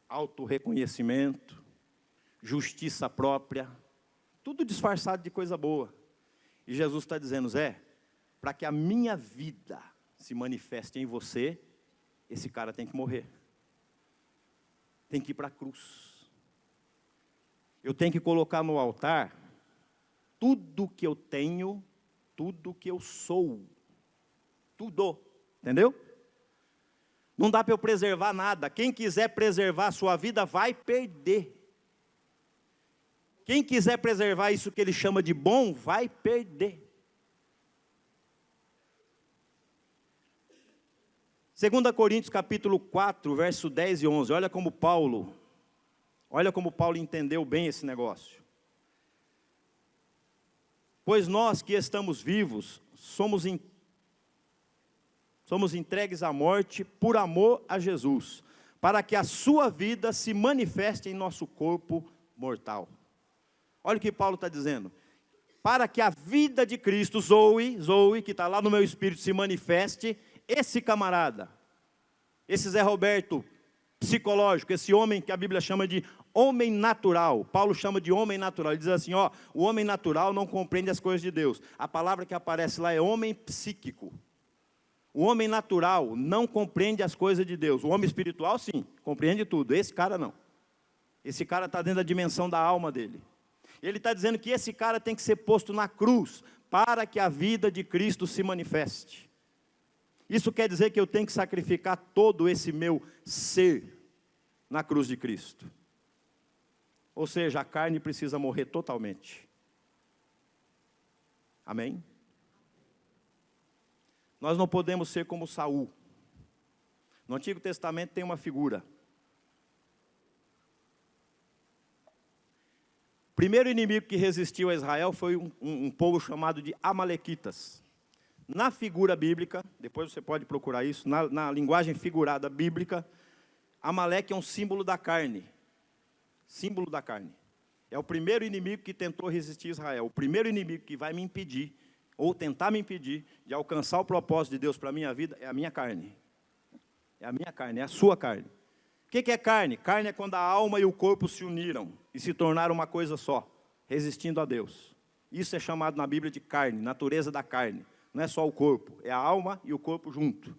Speaker 1: autorreconhecimento, justiça própria, tudo disfarçado de coisa boa. E Jesus está dizendo: Zé, para que a minha vida se manifeste em você, esse cara tem que morrer. Tem que ir para a cruz. Eu tenho que colocar no altar tudo que eu tenho, tudo que eu sou. Tudo. Entendeu? Não dá para eu preservar nada. Quem quiser preservar a sua vida vai perder. Quem quiser preservar isso que ele chama de bom, vai perder. 2 Coríntios capítulo 4, verso 10 e 11. Olha como Paulo entendeu bem esse negócio. Pois nós que estamos vivos, somos entregues à morte por amor a Jesus, para que a sua vida se manifeste em nosso corpo mortal. Olha o que Paulo está dizendo. Para que a vida de Cristo, Zoe, que está lá no meu espírito, se manifeste, esse camarada, esse Zé Roberto psicológico, esse homem que a Bíblia chama de homem natural, Paulo chama de homem natural, ele diz assim, o homem natural não compreende as coisas de Deus. A palavra que aparece lá é homem psíquico. O homem natural não compreende as coisas de Deus. O homem espiritual, sim, compreende tudo. Esse cara não. Esse cara está dentro da dimensão da alma dele. Ele está dizendo que esse cara tem que ser posto na cruz, para que a vida de Cristo se manifeste. Isso quer dizer que eu tenho que sacrificar todo esse meu ser na cruz de Cristo. Ou seja, a carne precisa morrer totalmente. Amém? Nós não podemos ser como Saul. No Antigo Testamento tem uma figura. O primeiro inimigo que resistiu a Israel foi um povo chamado de Amalequitas. Na figura bíblica, depois você pode procurar isso, na linguagem figurada bíblica, Amaleque é um símbolo da carne. Símbolo da carne. É o primeiro inimigo que tentou resistir a Israel. O primeiro inimigo que vai me impedir, ou tentar me impedir, de alcançar o propósito de Deus para a minha vida, é a minha carne. É a minha carne, é a sua carne. O que é carne? Carne é quando a alma e o corpo se uniram e se tornaram uma coisa só, resistindo a Deus. Isso é chamado na Bíblia de carne, natureza da carne. Não é só o corpo, é a alma e o corpo junto.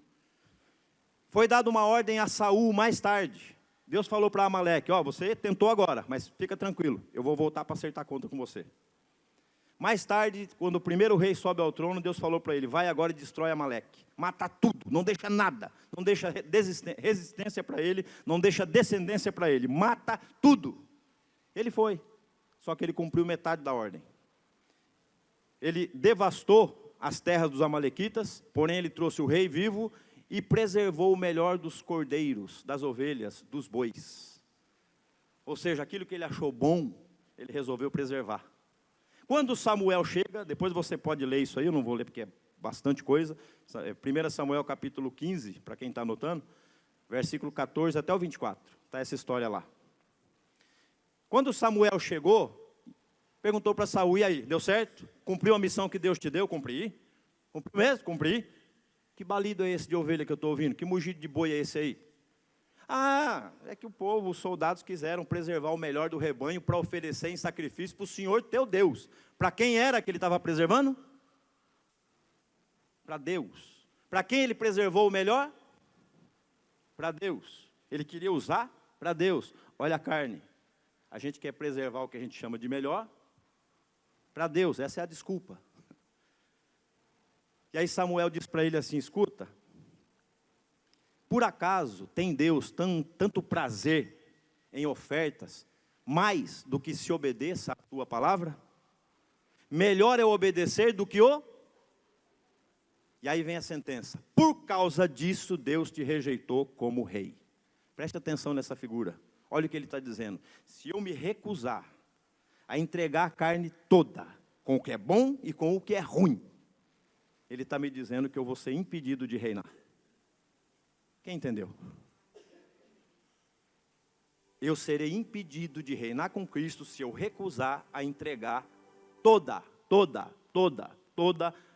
Speaker 1: Foi dada uma ordem a Saul mais tarde. Deus falou para Amaleque, você tentou agora, mas fica tranquilo, eu vou voltar para acertar conta com você. Mais tarde, quando o primeiro rei sobe ao trono, Deus falou para ele, vai agora e destrói Amaleque. Mata tudo, não deixa nada, não deixa resistência para ele, não deixa descendência para ele, mata tudo. Ele foi, só que ele cumpriu metade da ordem. Ele devastou as terras dos amalequitas, porém ele trouxe o rei vivo e preservou o melhor dos cordeiros, das ovelhas, dos bois. Ou seja, aquilo que ele achou bom, ele resolveu preservar. Quando Samuel chega, depois você pode ler isso aí, eu não vou ler porque é bastante coisa. 1 Samuel capítulo 15, para quem está anotando, versículo 14 até o 24, está essa história lá. Quando Samuel chegou, perguntou para Saul, e aí, deu certo? Cumpriu a missão que Deus te deu? Cumpri. Cumpri mesmo? Cumpri. Que balido é esse de ovelha que eu estou ouvindo? Que mugido de boi é esse aí? Ah, é que o povo, os soldados quiseram preservar o melhor do rebanho para oferecer em sacrifício para o Senhor teu Deus. Para quem era que ele estava preservando? Para Deus. Para quem ele preservou o melhor? Para Deus. Ele queria usar para Deus. Olha a carne. A gente quer preservar o que a gente chama de melhor para Deus. Essa é a desculpa. E aí Samuel diz para ele assim, escuta, por acaso tem Deus tanto prazer em ofertas, mais do que se obedeça à tua palavra? Melhor é obedecer do que o... E aí vem a sentença, por causa disso Deus te rejeitou como rei. Preste atenção nessa figura, olha o que ele está dizendo, se eu me recusar a entregar a carne toda, com o que é bom e com o que é ruim, ele está me dizendo que eu vou ser impedido de reinar. Quem entendeu? Eu serei impedido de reinar com Cristo se eu recusar a entregar toda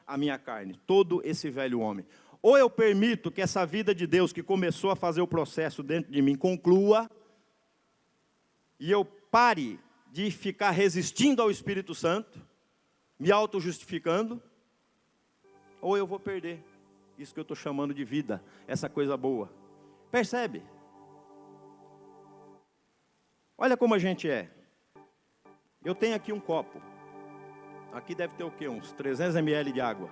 Speaker 1: a minha carne, todo esse velho homem. Ou eu permito que essa vida de Deus que começou a fazer o processo dentro de mim conclua, e eu pare de ficar resistindo ao Espírito Santo, me auto-justificando, ou eu vou perder isso que eu estou chamando de vida, essa coisa boa. Percebe? Olha como a gente é. Eu tenho aqui um copo. Aqui deve ter o quê? Uns 300 ml de água.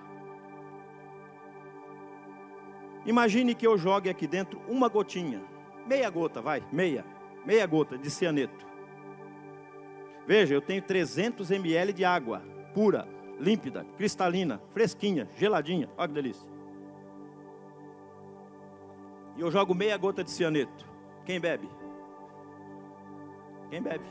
Speaker 1: Imagine que eu jogue aqui dentro uma gotinha. Meia gota, vai, meia gota de cianeto. Veja, eu tenho 300 ml de água pura, límpida, cristalina, fresquinha, geladinha. Olha que delícia. E eu jogo meia gota de cianeto. Quem bebe? Quem bebe?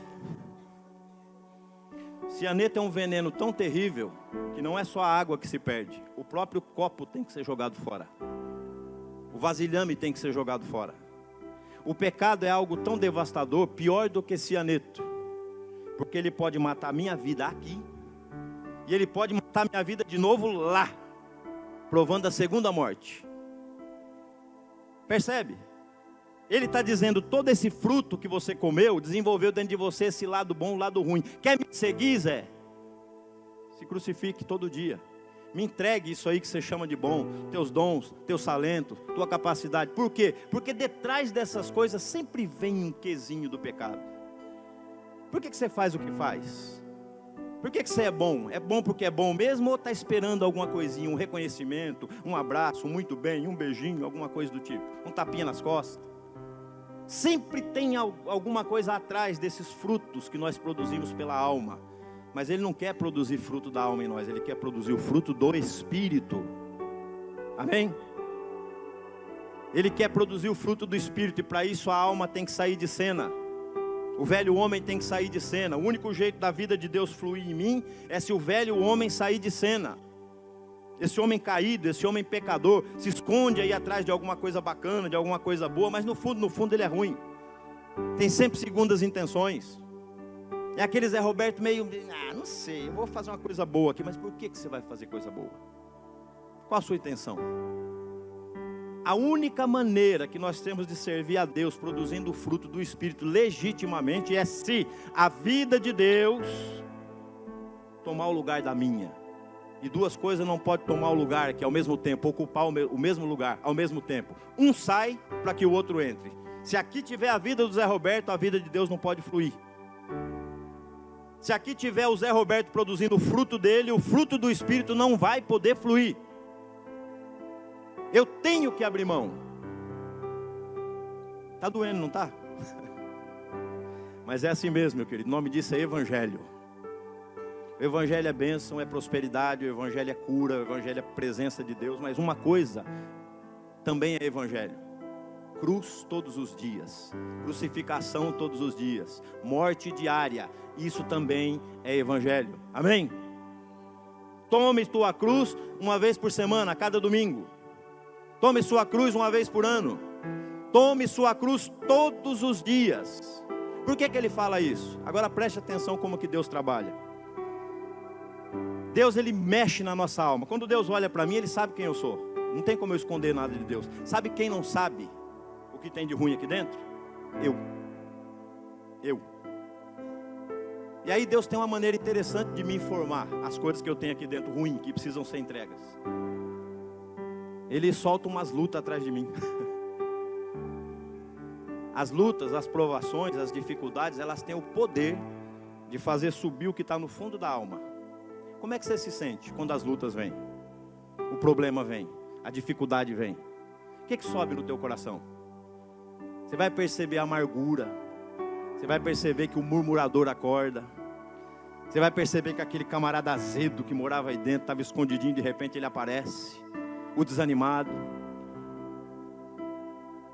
Speaker 1: Cianeto é um veneno tão terrível que não é só a água que se perde. O próprio copo tem que ser jogado fora. O vasilhame tem que ser jogado fora. O pecado é algo tão devastador, pior do que cianeto. Porque ele pode matar a minha vida aqui. E ele pode matar a minha vida de novo lá. Provando a segunda morte. Percebe? Ele está dizendo, todo esse fruto que você comeu, desenvolveu dentro de você esse lado bom, lado ruim. Quer me seguir, Zé? Se crucifique todo dia. Me entregue isso aí que você chama de bom. Teus dons, teus talentos, tua capacidade. Por quê? Porque detrás dessas coisas sempre vem um quesinho do pecado. Por que você faz o que faz? Por que você é bom? É bom porque é bom mesmo ou está esperando alguma coisinha, um reconhecimento, um abraço, muito bem, um beijinho, alguma coisa do tipo, um tapinha nas costas? Sempre tem alguma coisa atrás desses frutos que nós produzimos pela alma. Mas Ele não quer produzir fruto da alma em nós, Ele quer produzir o fruto do Espírito. Amém? Ele quer produzir o fruto do Espírito e para isso a alma tem que sair de cena. O velho homem tem que sair de cena. O único jeito da vida de Deus fluir em mim é se o velho homem sair de cena. Esse homem caído, esse homem pecador, se esconde aí atrás de alguma coisa bacana, de alguma coisa boa, mas no fundo ele é ruim. Tem sempre segundas intenções. É aquele Zé Roberto meio, não sei, eu vou fazer uma coisa boa aqui, mas por que você vai fazer coisa boa? Qual a sua intenção? A única maneira que nós temos de servir a Deus produzindo o fruto do Espírito legitimamente é se a vida de Deus tomar o lugar da minha. E duas coisas não podem tomar o lugar, que ao mesmo tempo, ocupar o mesmo lugar, ao mesmo tempo. Um sai para que o outro entre. Se aqui tiver a vida do Zé Roberto, a vida de Deus não pode fluir. Se aqui tiver o Zé Roberto produzindo o fruto dele, o fruto do Espírito não vai poder fluir. Eu tenho que abrir mão. Está doendo, não está? Mas é assim mesmo, meu querido. O nome disso é Evangelho. O O evangelho é bênção, é prosperidade, o evangelho é cura, o evangelho é presença de Deus, mas uma coisa também é evangelho: cruz todos os dias, crucificação todos os dias, morte diária, isso também é evangelho. Amém? Tome tua cruz uma vez por semana, a cada domingo. Tome sua cruz uma vez por ano. Tome sua cruz todos os dias. Por que ele fala isso? Agora preste atenção como que Deus trabalha. Deus, ele mexe na nossa alma. Quando Deus olha para mim, ele sabe quem eu sou. Não tem como eu esconder nada de Deus. Sabe quem não sabe o que tem de ruim aqui dentro? Eu. E aí Deus tem uma maneira interessante de me informar as coisas que eu tenho aqui dentro ruim, que precisam ser entregas. Ele solta umas lutas atrás de mim. As lutas, as provações, as dificuldades, elas têm o poder de fazer subir o que está no fundo da alma. Como é que você se sente quando as lutas vêm? O problema vem, a dificuldade vem. O que sobe no teu coração? Você vai perceber a amargura. Você vai perceber que o murmurador acorda. Você vai perceber que aquele camarada azedo que morava aí dentro, estava escondidinho, de repente ele aparece. O desanimado.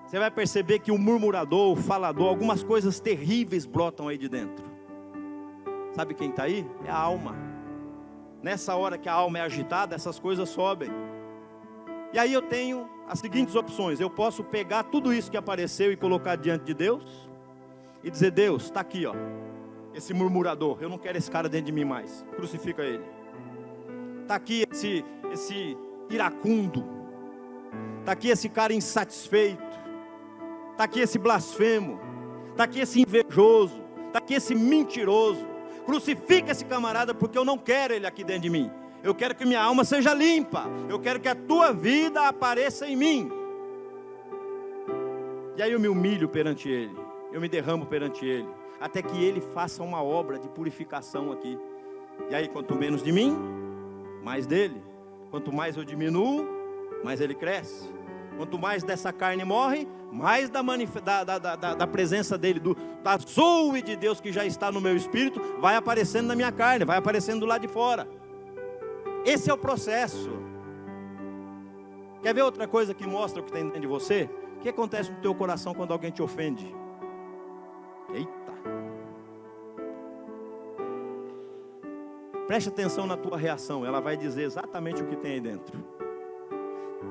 Speaker 1: Você vai perceber que o murmurador, o falador, algumas coisas terríveis brotam aí de dentro. Sabe quem está aí? É a alma. Nessa hora que a alma é agitada, essas coisas sobem. E aí eu tenho as seguintes opções: eu posso pegar tudo isso que apareceu e colocar diante de Deus e dizer: Deus, está aqui, ó, esse murmurador, eu não quero esse cara dentro de mim mais, crucifica ele. Está aqui esse iracundo, está aqui esse cara insatisfeito, está aqui esse blasfemo, está aqui esse invejoso, está aqui esse mentiroso. Crucifica esse camarada, porque eu não quero ele aqui dentro de mim. Eu quero que minha alma seja limpa. Eu quero que a tua vida apareça em mim. E aí eu me humilho perante ele. Eu me derramo perante ele. Até que ele faça uma obra de purificação aqui. E aí quanto menos de mim, mais dele. Quanto mais eu diminuo, mais ele cresce. Quanto mais dessa carne morre, mais da presença dele, da zoe de Deus que já está no meu espírito, vai aparecendo na minha carne, vai aparecendo do lado de fora. Esse é o processo. Quer ver outra coisa que mostra o que tem dentro de você? O que acontece no teu coração quando alguém te ofende? Eita! Preste atenção na tua reação, ela vai dizer exatamente o que tem aí dentro.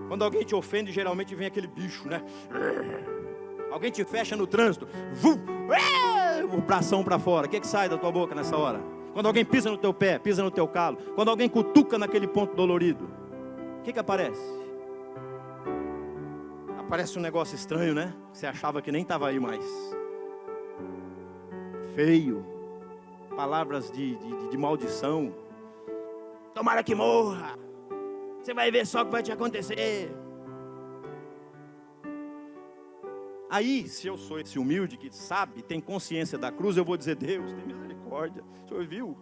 Speaker 1: Quando alguém te ofende, geralmente vem aquele bicho, né? Alguém te fecha no trânsito, o bração para fora. O que sai da tua boca nessa hora? Quando alguém pisa no teu pé, pisa no teu calo, quando alguém cutuca naquele ponto dolorido, o que aparece? Aparece um negócio estranho, né? Você achava que nem estava aí mais. Feio. Palavras de maldição. Tomara que morra. Você vai ver só o que vai te acontecer. Aí, se eu sou esse humilde que sabe, tem consciência da cruz, eu vou dizer: Deus, tem misericórdia. O Senhor viu?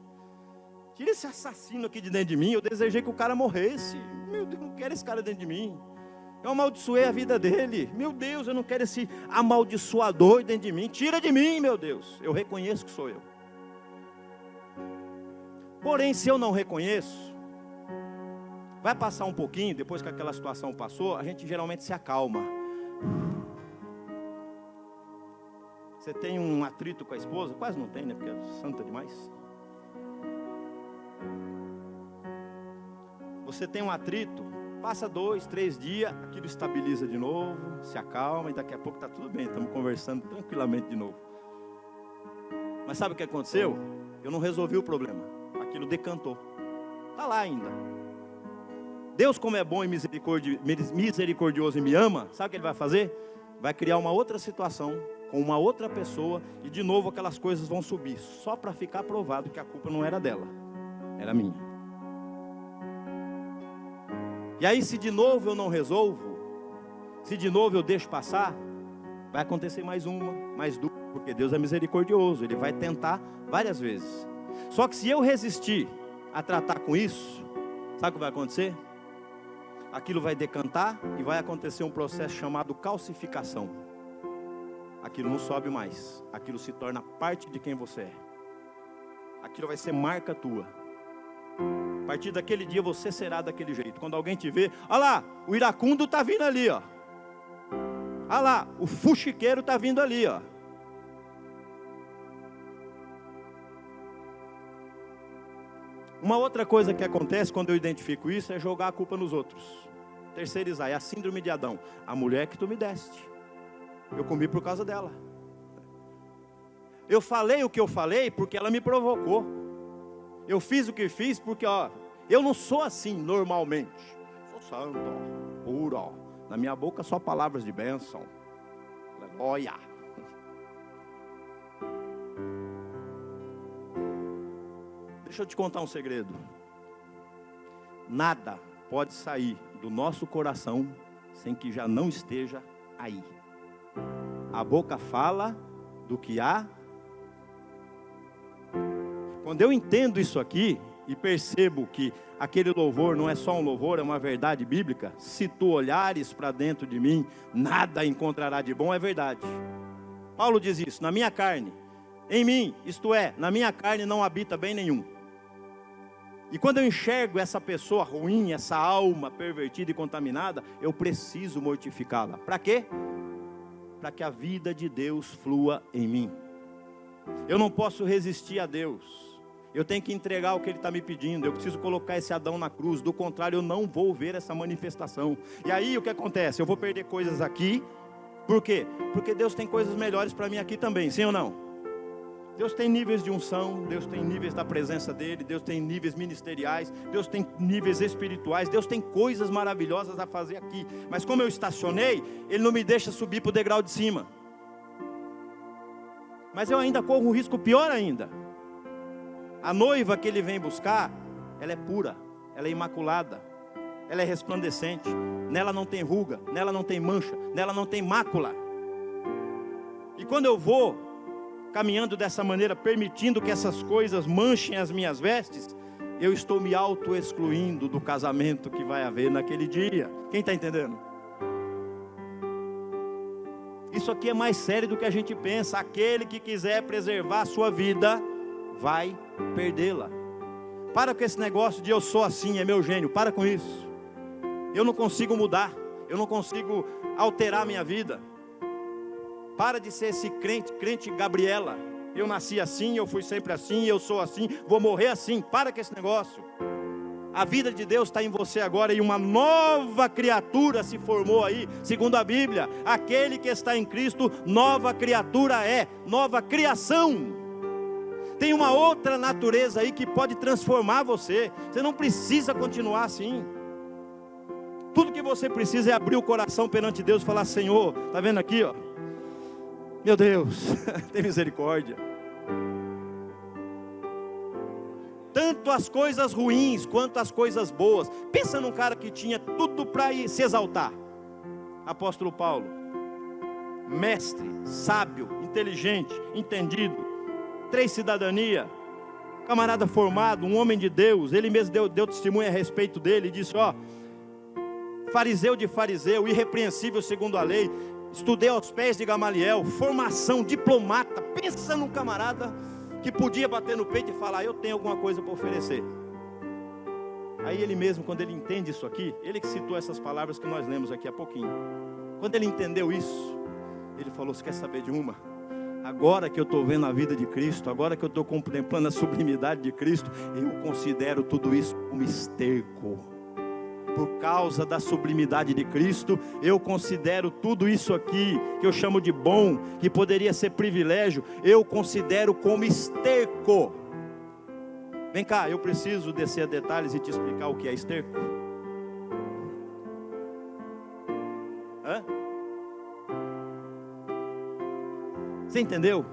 Speaker 1: Tira esse assassino aqui de dentro de mim. Eu desejei que o cara morresse. Meu Deus, eu não quero esse cara dentro de mim. Eu amaldiçoei a vida dele. Meu Deus, eu não quero esse amaldiçoador dentro de mim. Tira de mim, meu Deus. Eu reconheço que sou eu. Porém, se eu não reconheço, vai passar um pouquinho, depois que aquela situação passou, a gente geralmente se acalma. Você tem um atrito com a esposa? Quase não tem, né? Porque é santa demais. Você tem um atrito, passa 2, 3 dias, aquilo estabiliza de novo, se acalma e daqui a pouco está tudo bem, estamos conversando tranquilamente de novo. Mas sabe o que aconteceu? Eu não resolvi o problema, aquilo decantou, está lá ainda. Deus, como é bom e misericordioso e me ama, sabe o que Ele vai fazer? Vai criar uma outra situação, com uma outra pessoa, e de novo aquelas coisas vão subir, só para ficar provado que a culpa não era dela, era minha. E aí, se de novo eu não resolvo, se de novo eu deixo passar, vai acontecer mais uma, mais duas, porque Deus é misericordioso, Ele vai tentar várias vezes. Só que se eu resistir a tratar com isso, sabe o que vai acontecer? Aquilo vai decantar e vai acontecer um processo chamado calcificação. Aquilo não sobe mais, aquilo se torna parte de quem você é. Aquilo vai ser marca tua. A partir daquele dia você será daquele jeito. Quando alguém te vê, olha lá, o iracundo está vindo ali, ó. Olha lá, o fuxiqueiro está vindo ali, ó. Uma outra coisa que acontece quando eu identifico isso é jogar a culpa nos outros. Terceirizar, é a síndrome de Adão. A mulher que tu me deste, eu comi por causa dela. Eu falei o que eu falei porque ela me provocou. Eu fiz o que fiz porque, ó, eu não sou assim normalmente. Sou santo, ó, puro, ó. Na minha boca só palavras de bênção. Aleluia. Deixa eu te contar um segredo. Nada pode sair do nosso coração sem que já não esteja aí. A boca fala do que há. Quando eu entendo isso aqui e percebo que aquele louvor não é só um louvor, é uma verdade bíblica. Se tu olhares para dentro de mim, nada encontrará de bom, é verdade. Paulo diz isso, na minha carne, em mim, isto é, na minha carne não habita bem nenhum. E quando eu enxergo essa pessoa ruim, essa alma pervertida e contaminada, eu preciso mortificá-la. Para quê? Para que a vida de Deus flua em mim. Eu não posso resistir a Deus. Eu tenho que entregar o que Ele está me pedindo. Eu preciso colocar esse Adão na cruz. Do contrário, eu não vou ver essa manifestação. E aí o que acontece? Eu vou perder coisas aqui. Por quê? Porque Deus tem coisas melhores para mim aqui também, sim ou não? Deus tem níveis de unção, Deus tem níveis da presença dEle, Deus tem níveis ministeriais, Deus tem níveis espirituais, Deus tem coisas maravilhosas a fazer aqui. Mas como eu estacionei, Ele não me deixa subir para o degrau de cima. Mas eu ainda corro um risco pior ainda. A noiva que Ele vem buscar, ela é pura, ela é imaculada, ela é resplandecente, nela não tem ruga, nela não tem mancha, nela não tem mácula. E quando eu vou caminhando dessa maneira, permitindo que essas coisas manchem as minhas vestes, eu estou me auto-excluindo do casamento que vai haver naquele dia. Quem está entendendo? Isso aqui é mais sério do que a gente pensa. Aquele que quiser preservar a sua vida, vai perdê-la. Para com esse negócio de eu sou assim, é meu gênio. Para com isso. Eu não consigo mudar, eu não consigo alterar a minha vida. Para de ser esse crente Gabriela. Eu nasci assim, eu fui sempre assim, eu sou assim, vou morrer assim. Para com esse negócio. A vida de Deus está em você agora e uma nova criatura se formou aí, segundo a Bíblia. Aquele que está em Cristo, nova criatura é, nova criação. Tem uma outra natureza aí que pode transformar você. Você não precisa continuar assim. Tudo que você precisa é abrir o coração perante Deus e falar: Senhor, está vendo aqui, ó? Meu Deus, tem misericórdia. Tanto as coisas ruins quanto as coisas boas. Pensa num cara que tinha tudo para se exaltar. Apóstolo Paulo, mestre, sábio, inteligente, entendido, 3 cidadania, camarada formado, um homem de Deus. Ele mesmo deu testemunho a respeito dele e disse: ó, fariseu de fariseu, irrepreensível segundo a lei, estudei aos pés de Gamaliel, formação, diplomata. Pensa num camarada que podia bater no peito e falar: eu tenho alguma coisa para oferecer. Aí ele mesmo, quando ele entende isso aqui, ele que citou essas palavras que nós lemos aqui há pouquinho, quando ele entendeu isso, ele falou: você quer saber de uma? Agora que eu estou vendo a vida de Cristo, agora que eu estou contemplando a sublimidade de Cristo, eu considero tudo isso como esterco. Por causa da sublimidade de Cristo, eu considero tudo isso aqui, que eu chamo de bom, que poderia ser privilégio, eu considero como esterco. Vem cá, eu preciso descer a detalhes e te explicar o que é esterco. Hã? Você entendeu?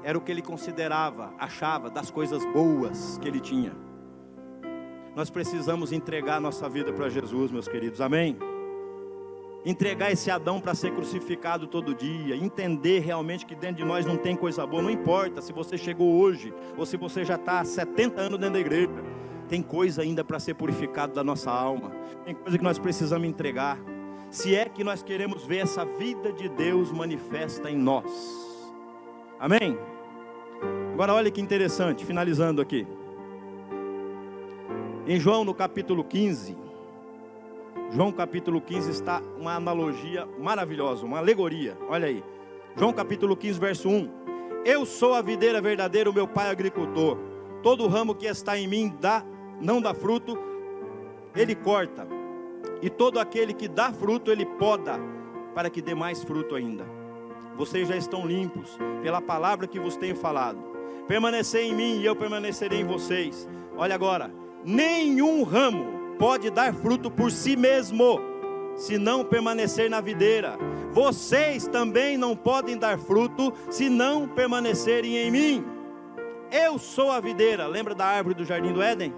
Speaker 1: Era o que ele considerava, achava das coisas boas que ele tinha. Nós precisamos entregar a nossa vida para Jesus, meus queridos, amém? Entregar esse Adão para ser crucificado todo dia, entender realmente que dentro de nós não tem coisa boa. Não importa se você chegou hoje, ou se você já está há 70 anos dentro da igreja, tem coisa ainda para ser purificado da nossa alma, tem coisa que nós precisamos entregar, se é que nós queremos ver essa vida de Deus manifesta em nós, amém? Agora olha que interessante, finalizando aqui. Em João, no capítulo 15, João capítulo 15 está uma analogia maravilhosa, uma alegoria. Olha aí, João capítulo 15, verso 1. Eu sou a videira verdadeira, o meu pai é agricultor. Todo ramo que está em mim não dá fruto, ele corta. E todo aquele que dá fruto, ele poda, para que dê mais fruto ainda. Vocês já estão limpos pela palavra que vos tenho falado. Permanecei em mim e eu permanecerei em vocês. Olha agora, nenhum ramo pode dar fruto por si mesmo, se não permanecer na videira. Vocês também não podem dar fruto, se não permanecerem em mim. Eu sou a videira. Lembra da árvore do jardim do Éden?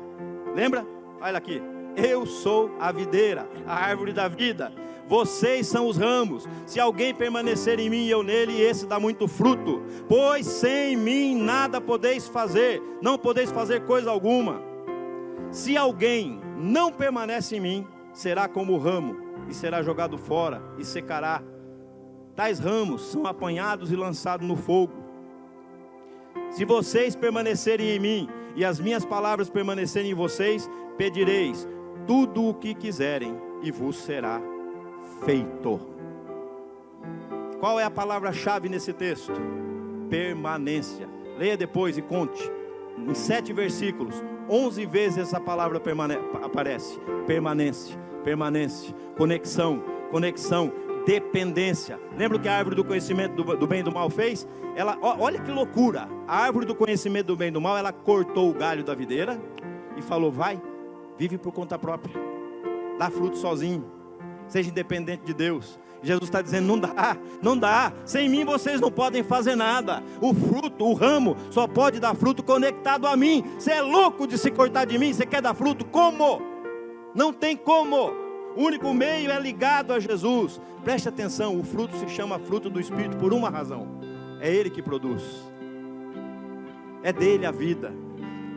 Speaker 1: Lembra? Olha aqui. Eu sou a videira, a árvore da vida. Vocês são os ramos. Se alguém permanecer em mim e eu nele, esse dá muito fruto. Pois sem mim nada podeis fazer, não podeis fazer coisa alguma. Se alguém não permanece em mim, será como o ramo, e será jogado fora, e secará. Tais ramos são apanhados e lançados no fogo. Se vocês permanecerem em mim, e as minhas palavras permanecerem em vocês, pedireis tudo o que quiserem, e vos será feito. Qual é a palavra-chave nesse texto? Permanência. Leia depois e conte. Em 7 versículos, 11 vezes essa palavra aparece. Permanência, permanência, conexão, conexão, dependência. Lembra o que a árvore do conhecimento do bem e do mal fez? Olha que loucura. A árvore do conhecimento do bem e do mal, ela cortou o galho da videira e falou: vai, vive por conta própria, dá fruto sozinho, seja independente de Deus. Jesus está dizendo: não dá, não dá, sem mim vocês não podem fazer nada. O fruto, o ramo, só pode dar fruto conectado a mim. Você é louco de se cortar de mim? Você quer dar fruto? Como? Não tem como. O único meio é ligado a Jesus. Preste atenção, o fruto se chama fruto do Espírito por uma razão: é Ele que produz, é dele a vida.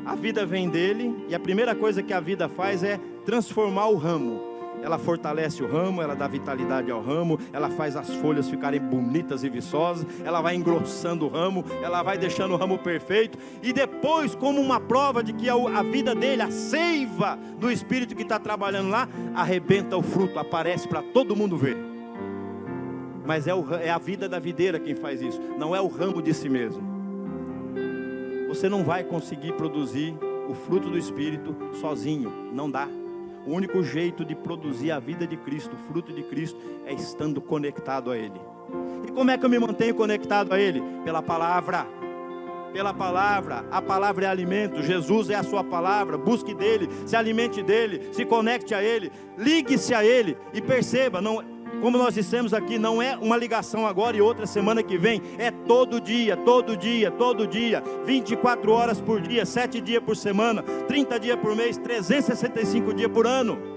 Speaker 1: A vida vem dele, e a primeira coisa que a vida faz é transformar o ramo. Ela fortalece o ramo, ela dá vitalidade ao ramo, ela faz as folhas ficarem bonitas e viçosas, ela vai engrossando o ramo, ela vai deixando o ramo perfeito, e depois, como uma prova de que a vida dele, a seiva do Espírito que está trabalhando lá, arrebenta o fruto, aparece para todo mundo ver. Mas é a vida da videira quem faz isso, não é o ramo de si mesmo. Você não vai conseguir produzir o fruto do Espírito sozinho, não dá. O único jeito de produzir a vida de Cristo, o fruto de Cristo, é estando conectado a Ele. E como é que eu me mantenho conectado a Ele? Pela palavra. Pela palavra. A palavra é alimento. Jesus é a sua palavra. Busque dele, se alimente dele, se conecte a Ele, ligue-se a Ele e perceba, não, como nós dissemos aqui, não é uma ligação agora e outra semana que vem, é todo dia, todo dia, todo dia, 24 horas por dia, 7 dias por semana, 30 dias por mês, 365 dias por ano.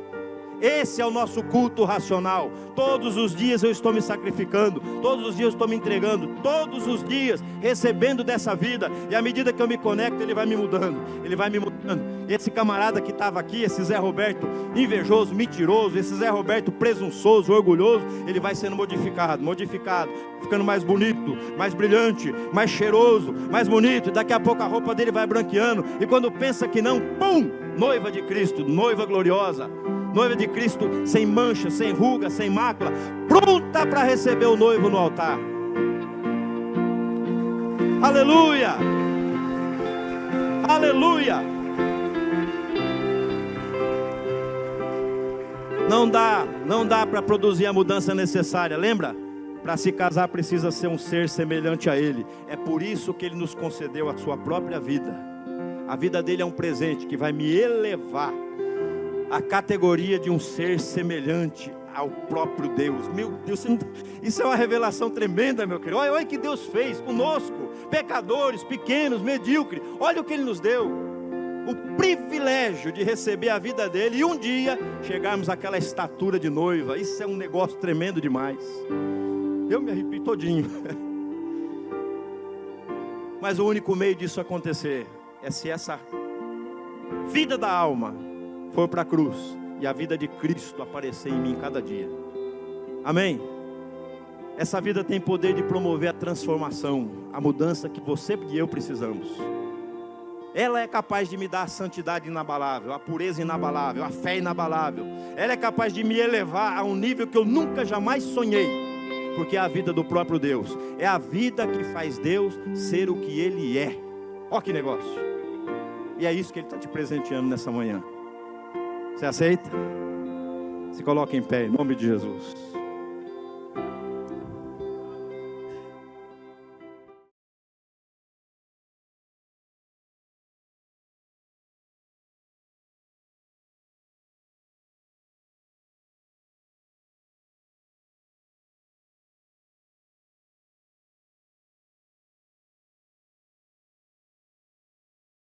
Speaker 1: Esse é o nosso culto racional. Todos os dias eu estou me sacrificando, todos os dias eu estou me entregando, todos os dias recebendo dessa vida, e à medida que eu me conecto, Ele vai me mudando, Ele vai me mudando. Esse camarada que estava aqui, esse Zé Roberto invejoso, mentiroso, esse Zé Roberto presunçoso, orgulhoso, ele vai sendo modificado, ficando mais bonito, mais brilhante, mais cheiroso, mais bonito, e daqui a pouco a roupa dele vai branqueando, e quando pensa que não, pum, noiva de Cristo, noiva gloriosa, noiva de Cristo, sem mancha, sem ruga, sem mácula, pronta para receber o noivo no altar. Aleluia, aleluia. Não dá para produzir a mudança necessária, lembra? Para se casar precisa ser um ser semelhante a Ele. É por isso que Ele nos concedeu a sua própria vida. A vida dele é um presente que vai me elevar à categoria de um ser semelhante ao próprio Deus. Meu Deus, isso é uma revelação tremenda, meu querido. Olha o que Deus fez conosco, pecadores, pequenos, medíocres. Olha o que Ele nos deu. O privilégio de receber a vida dele e um dia chegarmos àquela estatura de noiva. Isso é um negócio tremendo demais. Eu me arrepio todinho. Mas o único meio disso acontecer é se essa vida da alma for para a cruz e a vida de Cristo aparecer em mim cada dia. Amém? Essa vida tem poder de promover a transformação, a mudança que você e eu precisamos. Ela é capaz de me dar a santidade inabalável, a pureza inabalável, a fé inabalável. Ela é capaz de me elevar a um nível que eu nunca jamais sonhei. Porque é a vida do próprio Deus. É a vida que faz Deus ser o que Ele é. Olha que negócio. E é isso que Ele está te presenteando nessa manhã. Você aceita? Se coloca em pé, em nome de Jesus.